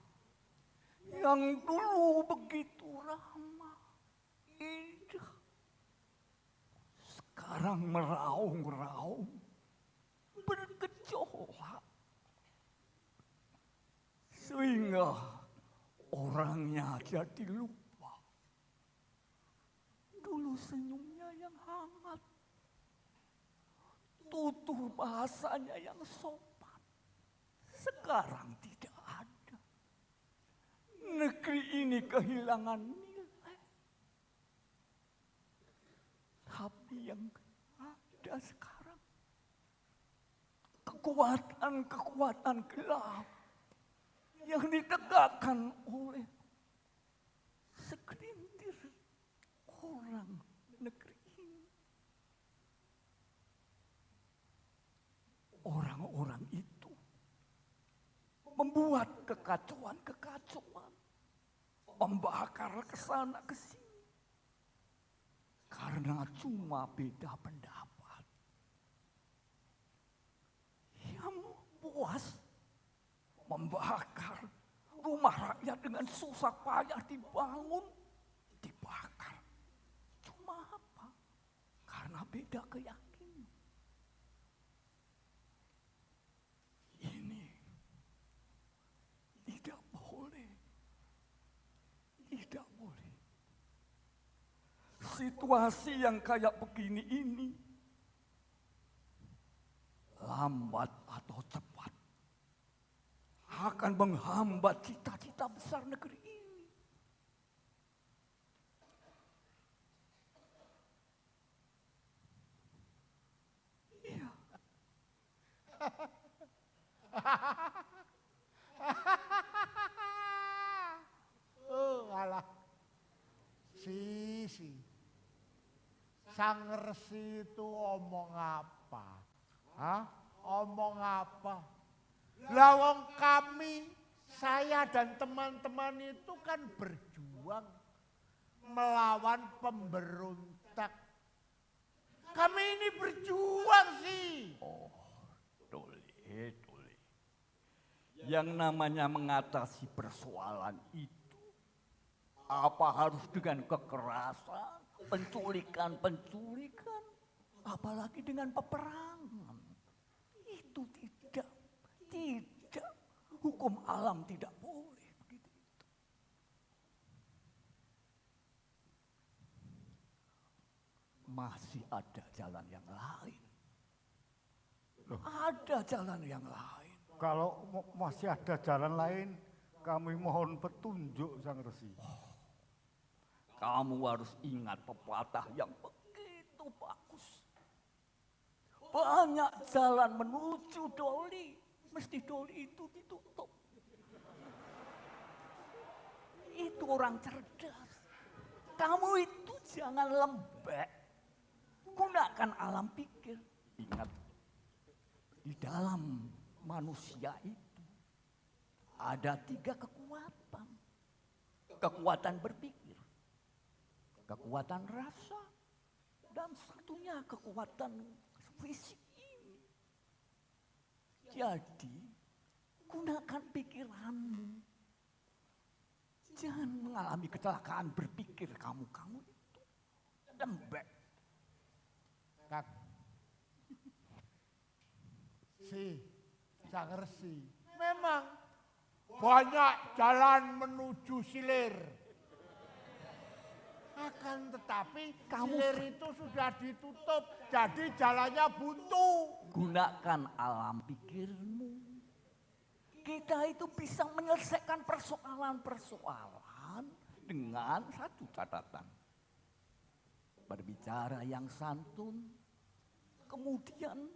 yang dulu begitu ramah, indah, sekarang meraung-raung, bergejolak. Sehingga orangnya jadi lupa. Dulu senyumnya yang hangat, tutur bahasanya yang sopan, sekarang tidak ada. Negeri ini kehilangan nilai. Tapi yang ada sekarang, kekuatan-kekuatan gelap yang ditegakkan oleh segelintir orang negeri ini. Orang-orang itu membuat kekacauan-kekacauan, membakar ke sana ke sini karena cuma beda pendapat. Yang puas membakar rumah rakyat dengan susah payah dibangun, dibakar. Cuma apa? Karena beda keyakinan. Ini tidak boleh. Tidak boleh. Situasi yang kayak begini ini, lambat atau cepat, akan menghambat cita-cita besar negeri ini. Oh, alah. Si. Sang Resi itu omong apa? Hah? Omong apa? Lah wong kami, saya dan teman-teman itu kan berjuang melawan pemberontak. Kami ini berjuang sih. Oh, Doli. Yang namanya mengatasi persoalan itu, apa harus dengan kekerasan, penculikan, apalagi dengan peperangan. Itu tidak. Hukum alam tidak boleh begitu. Masih ada jalan yang lain. Ada jalan yang lain. Kalau masih ada jalan lain, kami mohon petunjuk Sang Resi. Kamu harus ingat pepatah yang begitu bagus. Banyak jalan menuju Doli, mesti Doli itu ditutup. Itu orang cerdas. Kamu itu jangan lembek. Gunakan alam pikir. Ingat, di dalam manusia itu ada 3 kekuatan. Kekuatan berpikir, kekuatan rasa, dan satunya kekuatan fisik ini. Jadi, gunakan pikiranmu. Jangan mengalami kecelakaan berpikir kamu itu. Lembek. Kak. Sang Resi. Memang banyak jalan menuju Silir. Akan tetapi Silir itu sudah ditutup, jadi jalannya buntu. Gunakan alam pikirmu. Kita itu bisa menyelesaikan persoalan-persoalan dengan satu catatan. Berbicara yang santun, kemudian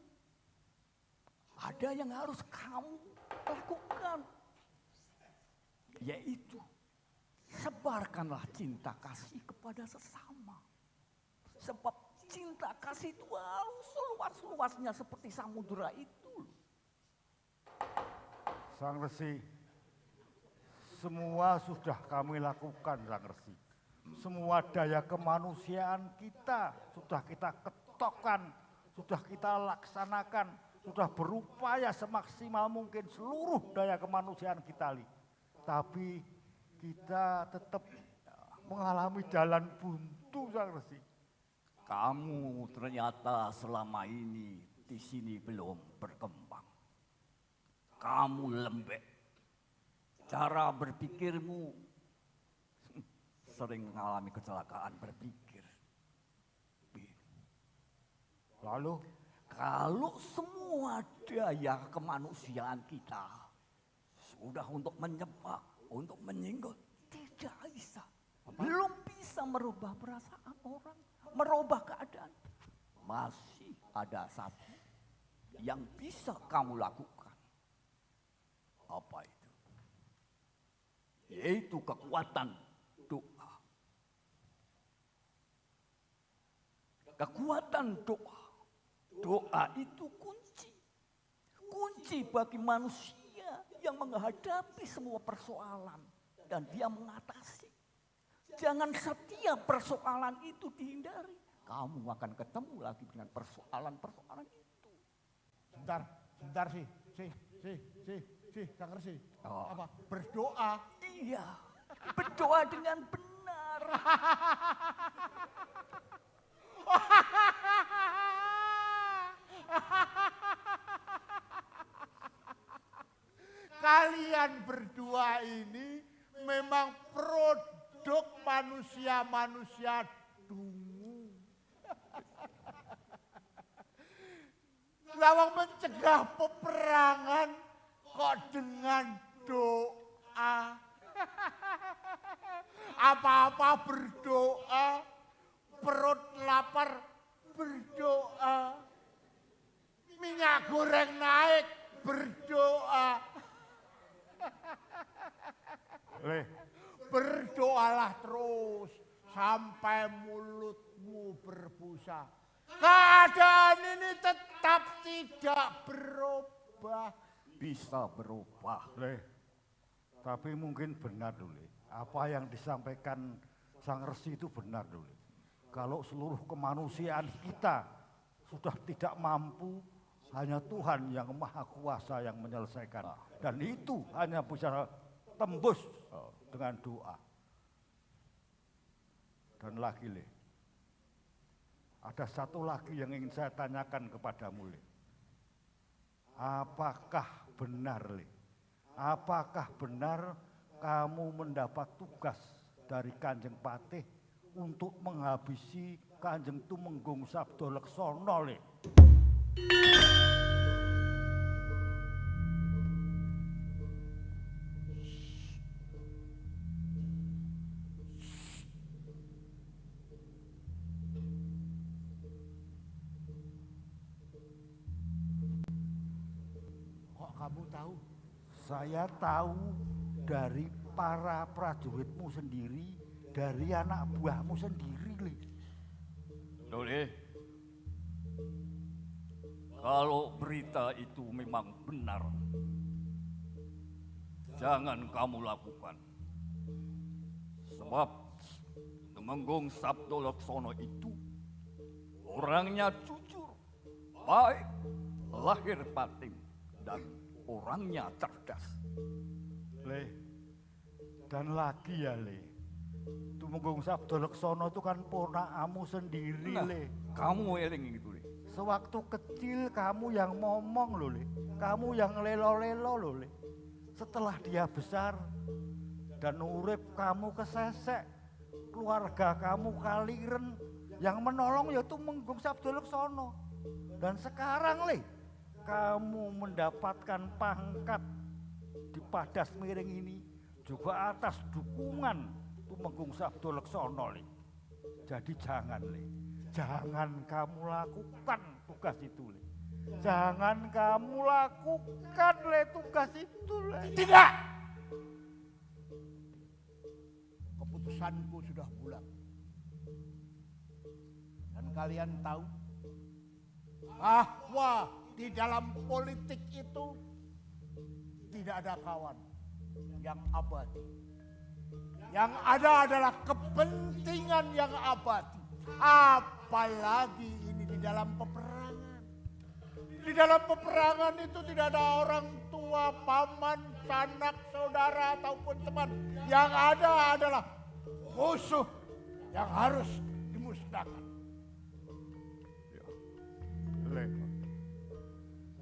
ada yang harus kamu lakukan, yaitu sebarkanlah cinta kasih kepada sesama. Sebab cinta kasih itu harus seluas-luasnya seperti samudera itu. Sang Resi, semua sudah kami lakukan Sang Resi. Semua daya kemanusiaan kita sudah kita ketokkan, sudah kita laksanakan, sudah berupaya semaksimal mungkin seluruh daya kemanusiaan kita. Tapi kita tetap mengalami jalan buntu Sang Resi. Kamu ternyata selama ini di sini belum berkembang. Kamu lembek. Cara berpikirmu sering mengalami kecelakaan berpikir. Lalu, kalau semua daya kemanusiaan kita sudah untuk menyebak, untuk menyinggung, tidak bisa. Belum bisa merubah perasaan orang, merubah keadaan. Masih ada satu yang bisa kamu lakukan. Apa itu? Yaitu kekuatan doa. Kekuatan doa. Doa itu kunci. Kunci bagi manusia yang menghadapi semua persoalan. Dan dia mengatasi. Jangan setiap persoalan itu dihindari. Kamu akan ketemu lagi dengan persoalan-persoalan itu. Sebentar sih, Sang Resi. Oh. Apa? Berdoa. Iya, berdoa dengan benar. Kalian berdua ini memang produk manusia-manusia dungu. Lawang mencegah peperangan kok dengan doa. Apa-apa berdoa, perut lapar berdoa. Minyak goreng naik berdoa. sampai mulutmu berbusa. Keadaan ini tetap tidak berubah. Bisa berubah. Le, tapi mungkin benar dulu. Apa yang disampaikan Sang Resi itu benar dulu. Kalau seluruh kemanusiaan kita sudah tidak mampu, hanya Tuhan yang Maha Kuasa yang menyelesaikan. Dan itu hanya bisa tembus dengan doa. Dan lagi, Le, ada satu lagi yang ingin saya tanyakan kepadamu, Le. Apakah benar, Le? Apakah benar kamu mendapat tugas dari Kanjeng Patih untuk menghabisi Kanjeng Tumenggung Sabdo Leksono, Le? Kok kamu tahu? Saya tahu dari para prajuritmu sendiri, dari anak buahmu sendiri, Le. Dole, kalau berita itu memang benar, jangan kamu lakukan. Sebab Tumenggung Sabdo Leksono itu orangnya jujur, baik, lahir batin, dan orangnya cerdas. Le, dan lagi ya, Le, Tumenggung Sabdo Leksono itu kan ponakamu sendiri, Nah, Le. kamu eling itu, Le. Sewaktu kecil kamu yang ngomong loh, Le. Kamu yang lelo-lelo loh, Le. Setelah dia besar dan urip kamu kesesek, keluarga kamu kaliren, yang menolong ya Tumenggung Sabdo Leksono. Dan sekarang, Le, kamu mendapatkan pangkat di Padas Miring ini juga atas dukungan Tumenggung Sabdo Leksono, Le. Jadi jangan, Le. Jangan kamu lakukan tugas itu, Le. Jangan kamu lakukan, Le, tugas itu, Le. Tidak! Keputusanku sudah bulat. Dan kalian tahu bahwa di dalam politik itu tidak ada kawan yang abadi. Yang ada adalah kepentingan yang abadi. Apalagi ini di dalam peperangan. Di dalam peperangan itu tidak ada orang tua, paman, sanak, saudara ataupun teman. Yang ada adalah musuh yang harus dimusnahkan. Le,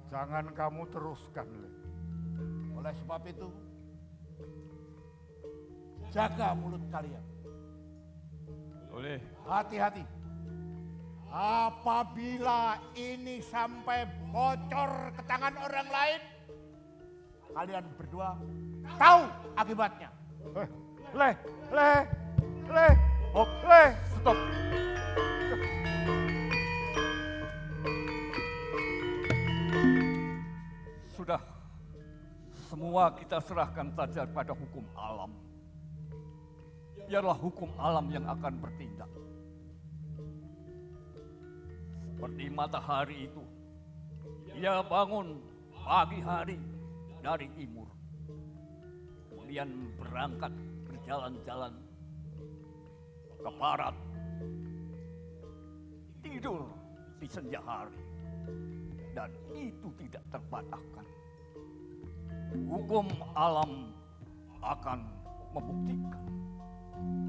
jangan kamu teruskan, Le. Oleh sebab itu, jaga mulut kalian. Boleh. Hati-hati. Apabila ini sampai bocor ke tangan orang lain, kalian berdua tahu akibatnya. Le, hop, Le, stop. Sudah, semua kita serahkan saja pada hukum alam. Biarlah hukum alam yang akan bertindak. Seperti matahari itu, dia bangun pagi hari dari timur. Kemudian berangkat berjalan-jalan ke barat. Tidur di senja hari. Dan itu tidak terbatalkan. Hukum alam akan membuktikan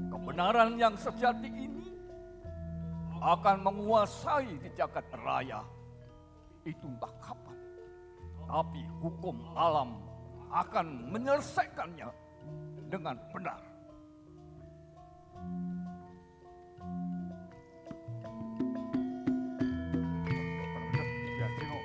kebenaran yang sejati ini akan menguasai di jagat raya. Itu entah kapan. Tapi hukum alam akan menyelesaikannya dengan benar. Ya, Cino.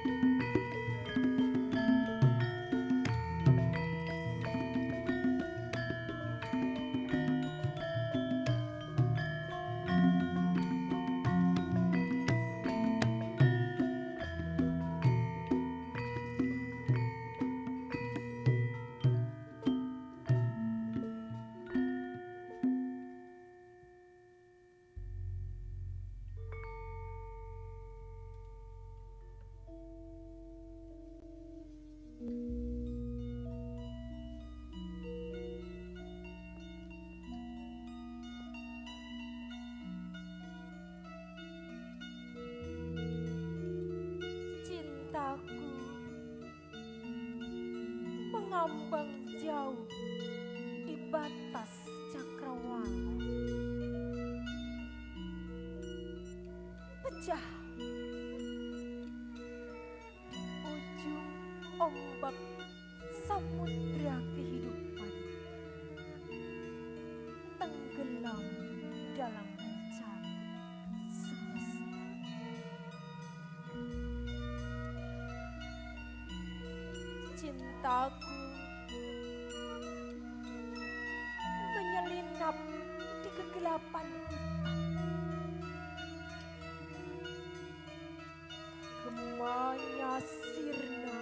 mengambang jauh di batas cakrawala. Pecah di ujung ombak samudra kehidupan, tenggelam dalam bencana semesta. Cintaku menyelinap di kegelapan hutan. Gemanya sirna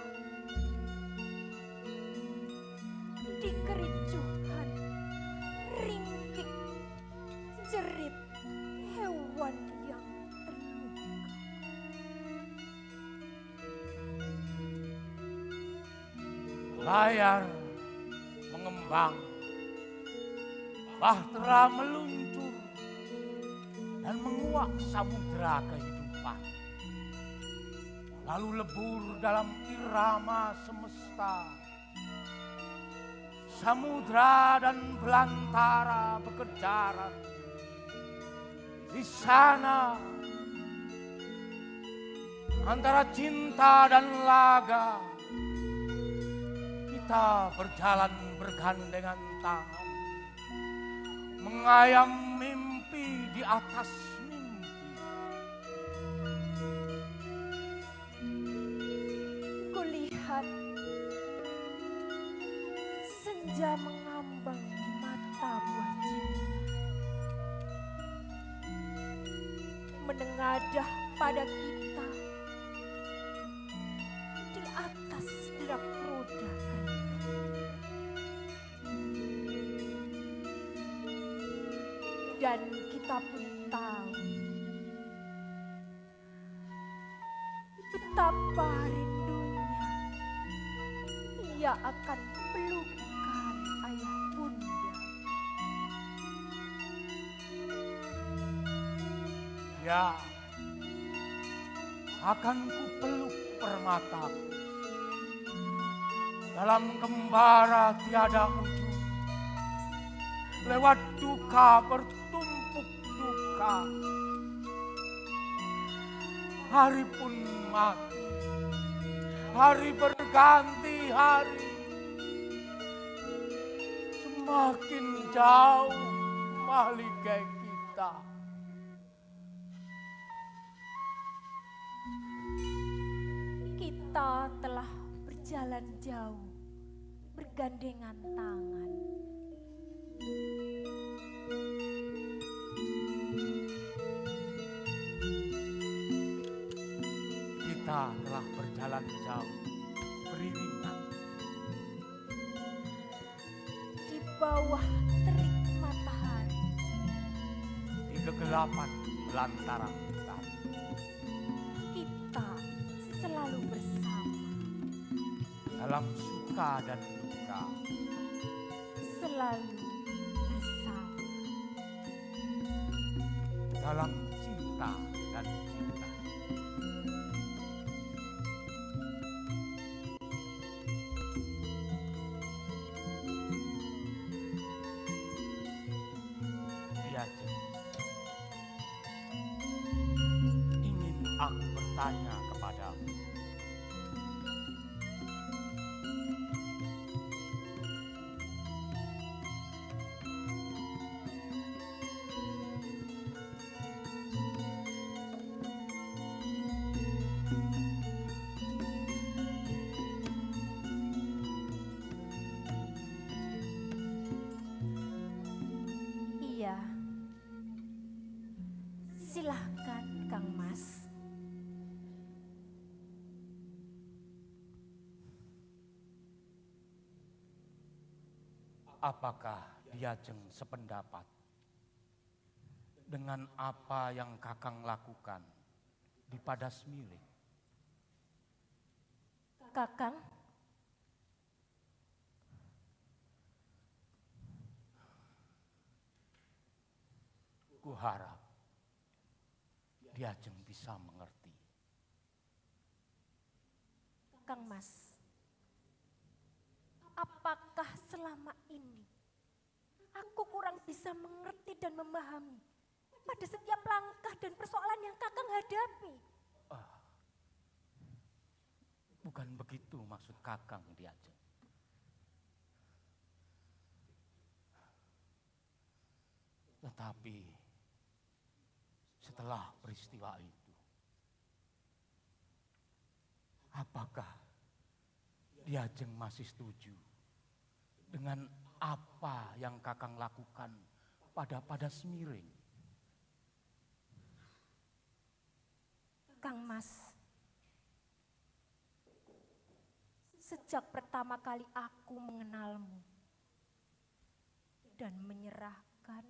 di kericuhan ringkik jerit hewan yang terluka. Layar mengembang, bahtera meluncur dan menguak samudera kehidupan. Lalu lebur dalam irama semesta. Samudra dan belantara berkejaran. Di sana antara cinta dan laga, kita berjalan bergandengan tangan, mengayam mimpi di atas mimpi. Kulihat senja mengambang di mata buah cinta, menengadah pada kita di atas derap roda kereta. Dan kita pun tahu betapa rindunya ia akan pelukan ayah bunda. Ya, akan kupeluk permataku dalam kembara tiada ujung, lewat duka bertumpuk duka. Hari pun mati, hari berganti hari, semakin jauh mahligai kita. Kita telah berjalan jauh, bergandengan tangan. Kita telah berjalan jauh, beriringan. Di bawah terik matahari, Di kegelapan belantara hutan, kita selalu bersama, dalam suka dan duka, selalu bersama. dalam cinta dan cinta. Diajeng, ingin aku bertanya kepadamu. Iya, silahkan Kang Mas. Apakah Diajeng sependapat dengan apa yang Kakang lakukan di Padasmiling? Kakang, Kuharap Diajeng bisa mengerti. Kang Mas, apakah selama ini aku kurang bisa mengerti dan memahami pada setiap langkah dan persoalan yang Kakang hadapi? Bukan begitu maksud Kakang, Diajeng. Tetapi setelah peristiwa itu, apakah Diajeng masih setuju dengan apa yang Kakang lakukan pada Smiring? Kang Mas, sejak pertama kali aku mengenalmu dan menyerahkan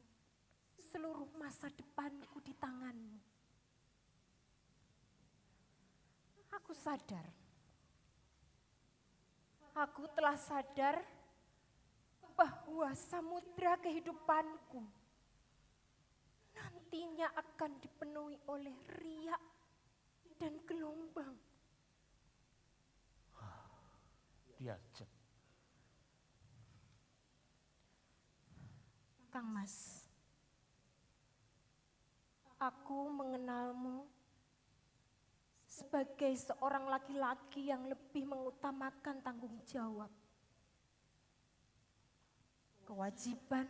seluruh masa depanku di tanganmu, aku telah sadar bahwa samudra kehidupanku nantinya akan dipenuhi oleh riak dan gelombang. Diajeng. Kang Mas, aku mengenalmu sebagai seorang laki-laki yang lebih mengutamakan tanggung jawab, kewajiban,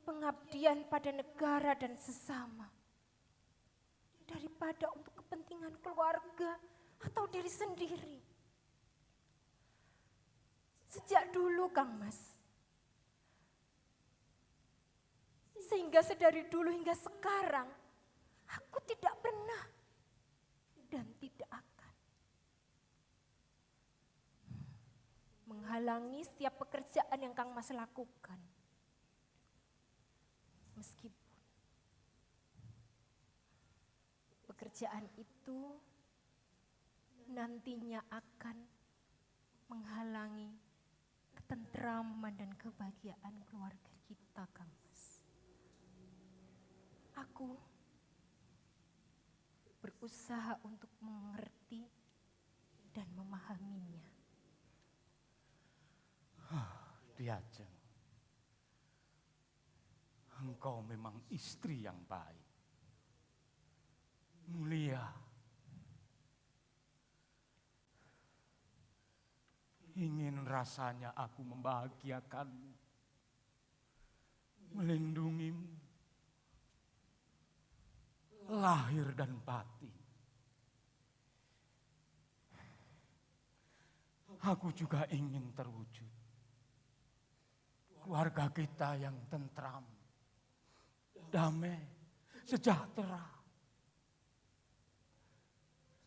pengabdian pada negara dan sesama, daripada untuk kepentingan keluarga atau diri sendiri. Sejak dulu, Kang Mas, sehingga sedari dulu hingga sekarang, aku tidak pernah dan tidak akan menghalangi setiap pekerjaan yang Kang Mas lakukan. Meskipun pekerjaan itu nantinya akan menghalangi ketentraman dan kebahagiaan keluarga kita, Kang Mas. Aku berusaha untuk mengerti dan memahaminya. Diajeng, engkau memang istri yang baik, mulia. Ingin rasanya aku membahagiakanmu, melindungimu, lahir dan batin. Aku juga ingin terwujud keluarga kita yang tentram, damai, sejahtera.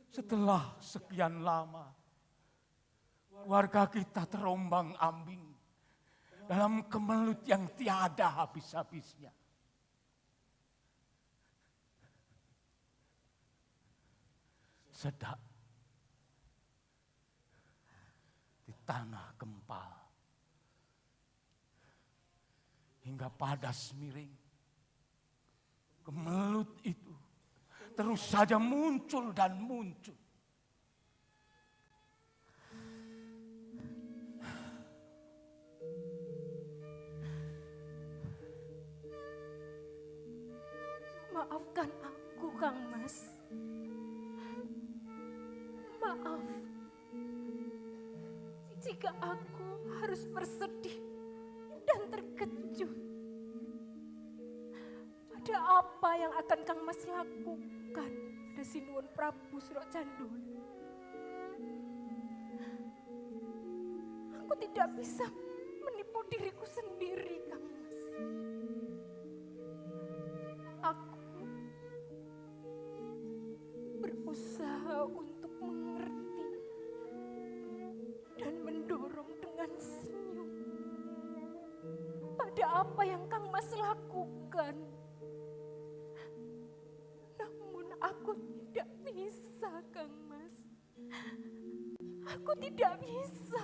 Setelah sekian lama, keluarga kita terombang-ambing dalam kemelut yang tiada habis-habisnya. Sedak di tanah gempal hingga pada Smiring, kemelut itu terus saja muncul dan muncul. Maafkan aku, Kang Mas. Maaf jika aku harus bersedih dan terkejut pada apa yang akan Kang Mas lakukan pada Sinuwun Prabu Surocandolo. Aku tidak bisa menipu diriku sendiri, Kang Mas. Aku berusaha untuk mengerti dan mendorong dengan senyum pada apa yang Kang Mas lakukan. Namun aku tidak bisa, Kang Mas. Aku tidak bisa.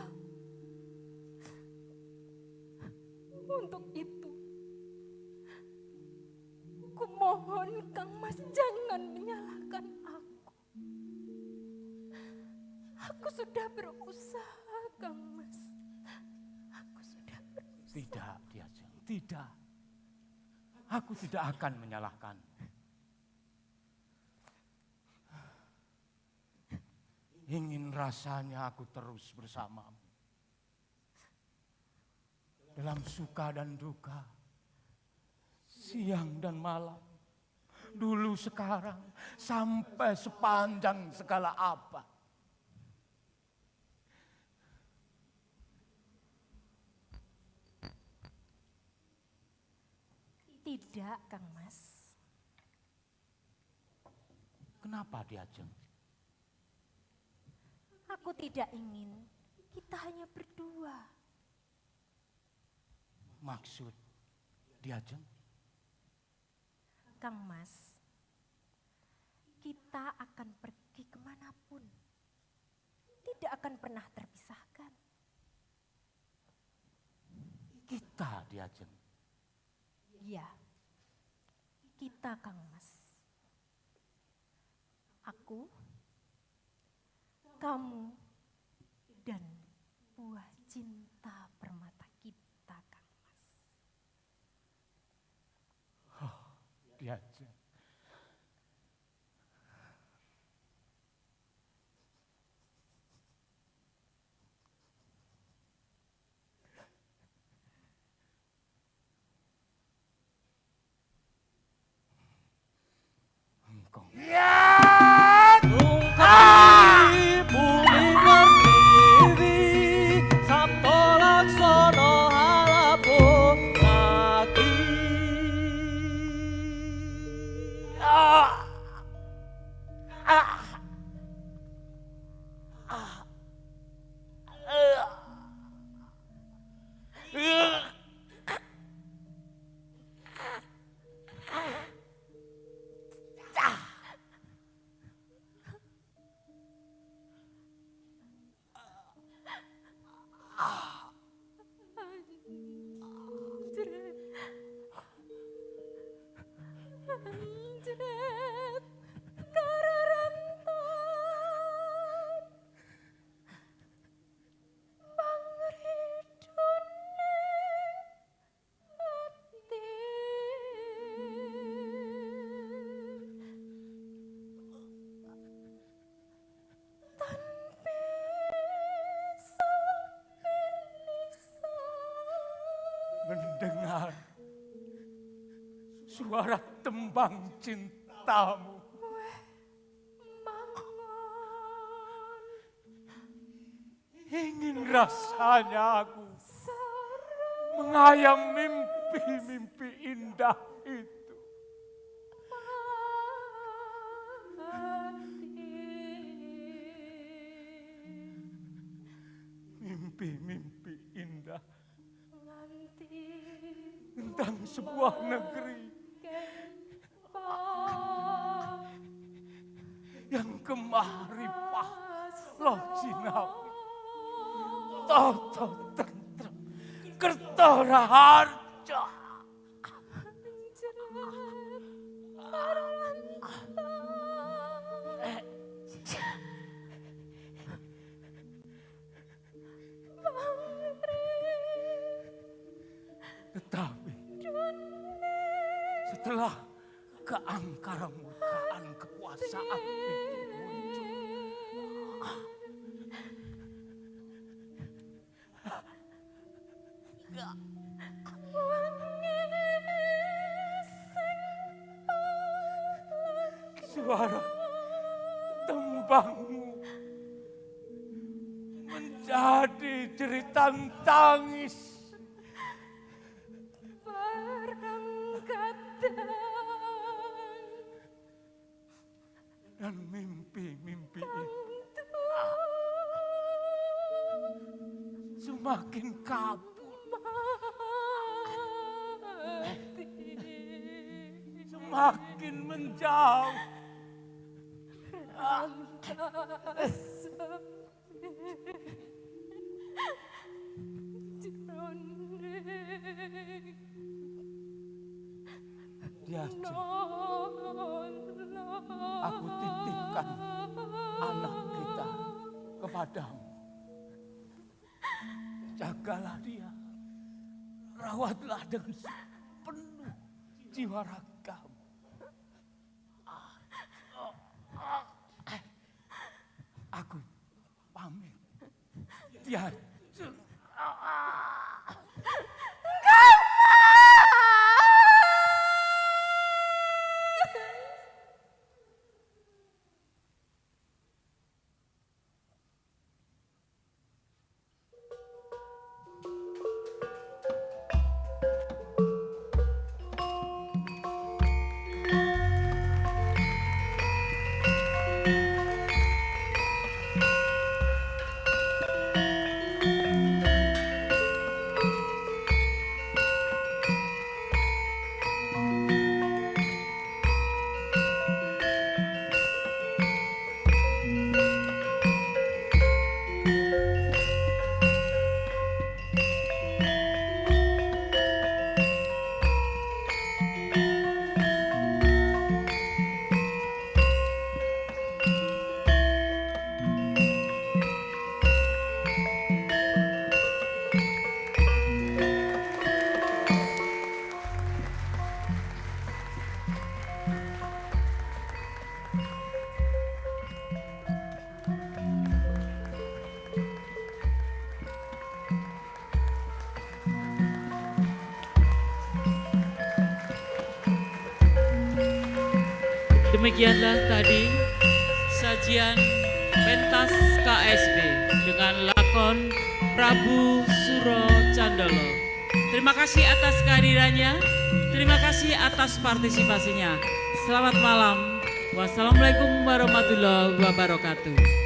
Untuk itu, kumohon Kang Mas jangan menyalahkan aku. Aku sudah berusaha Kang Mas. Aku sudah berusaha. Tidak, Diajeng, tidak. Aku tidak akan menyalahkan. Ingin rasanya aku terus bersamamu. Dalam suka dan duka, siang dan malam, dulu sekarang, sampai sepanjang segala abad. Tidak, Kang Mas. Kenapa Diajeng? Aku tidak ingin kita hanya berdua. Maksud Diajeng? Kang Mas, kita akan pergi kemanapun. Tidak akan pernah terpisahkan. Kita Diajeng. Ya, kita Kang Mas. Aku, kamu, dan buah cinta permata kita Kang Mas. Diajeng. Engkau. Bumi berdiri, Sabto Laksono halapun kaki. Anjret, kararantan, pangridone ati. Tanpi Mendengar suara tembang cintamu. Ingin rasanya aku mengayam mimpi-mimpi indah itu. Mimpi-mimpi indah tentang sebuah negeri yang kemaripah loh sinau toto tentrem kertora harja. Tetapi setelah keangkara murkaan kekuasaan itu muncul, suara tembangmu menjadi jeritan tangis. Dan mimpi-mimpi itu semakin kabur, semakin menjauh. Diajeng, aku titipkan anak kita kepadamu. Jagalah dia, rawatlah dengan penuh jiwa ragamu. Aku pamit. Diajeng. Demikianlah tadi sajian pentas KSB dengan lakon Prabu Suro Candolo. Terima kasih atas kehadirannya, terima kasih atas partisipasinya. Selamat malam. Wassalamualaikum warahmatullahi wabarakatuh.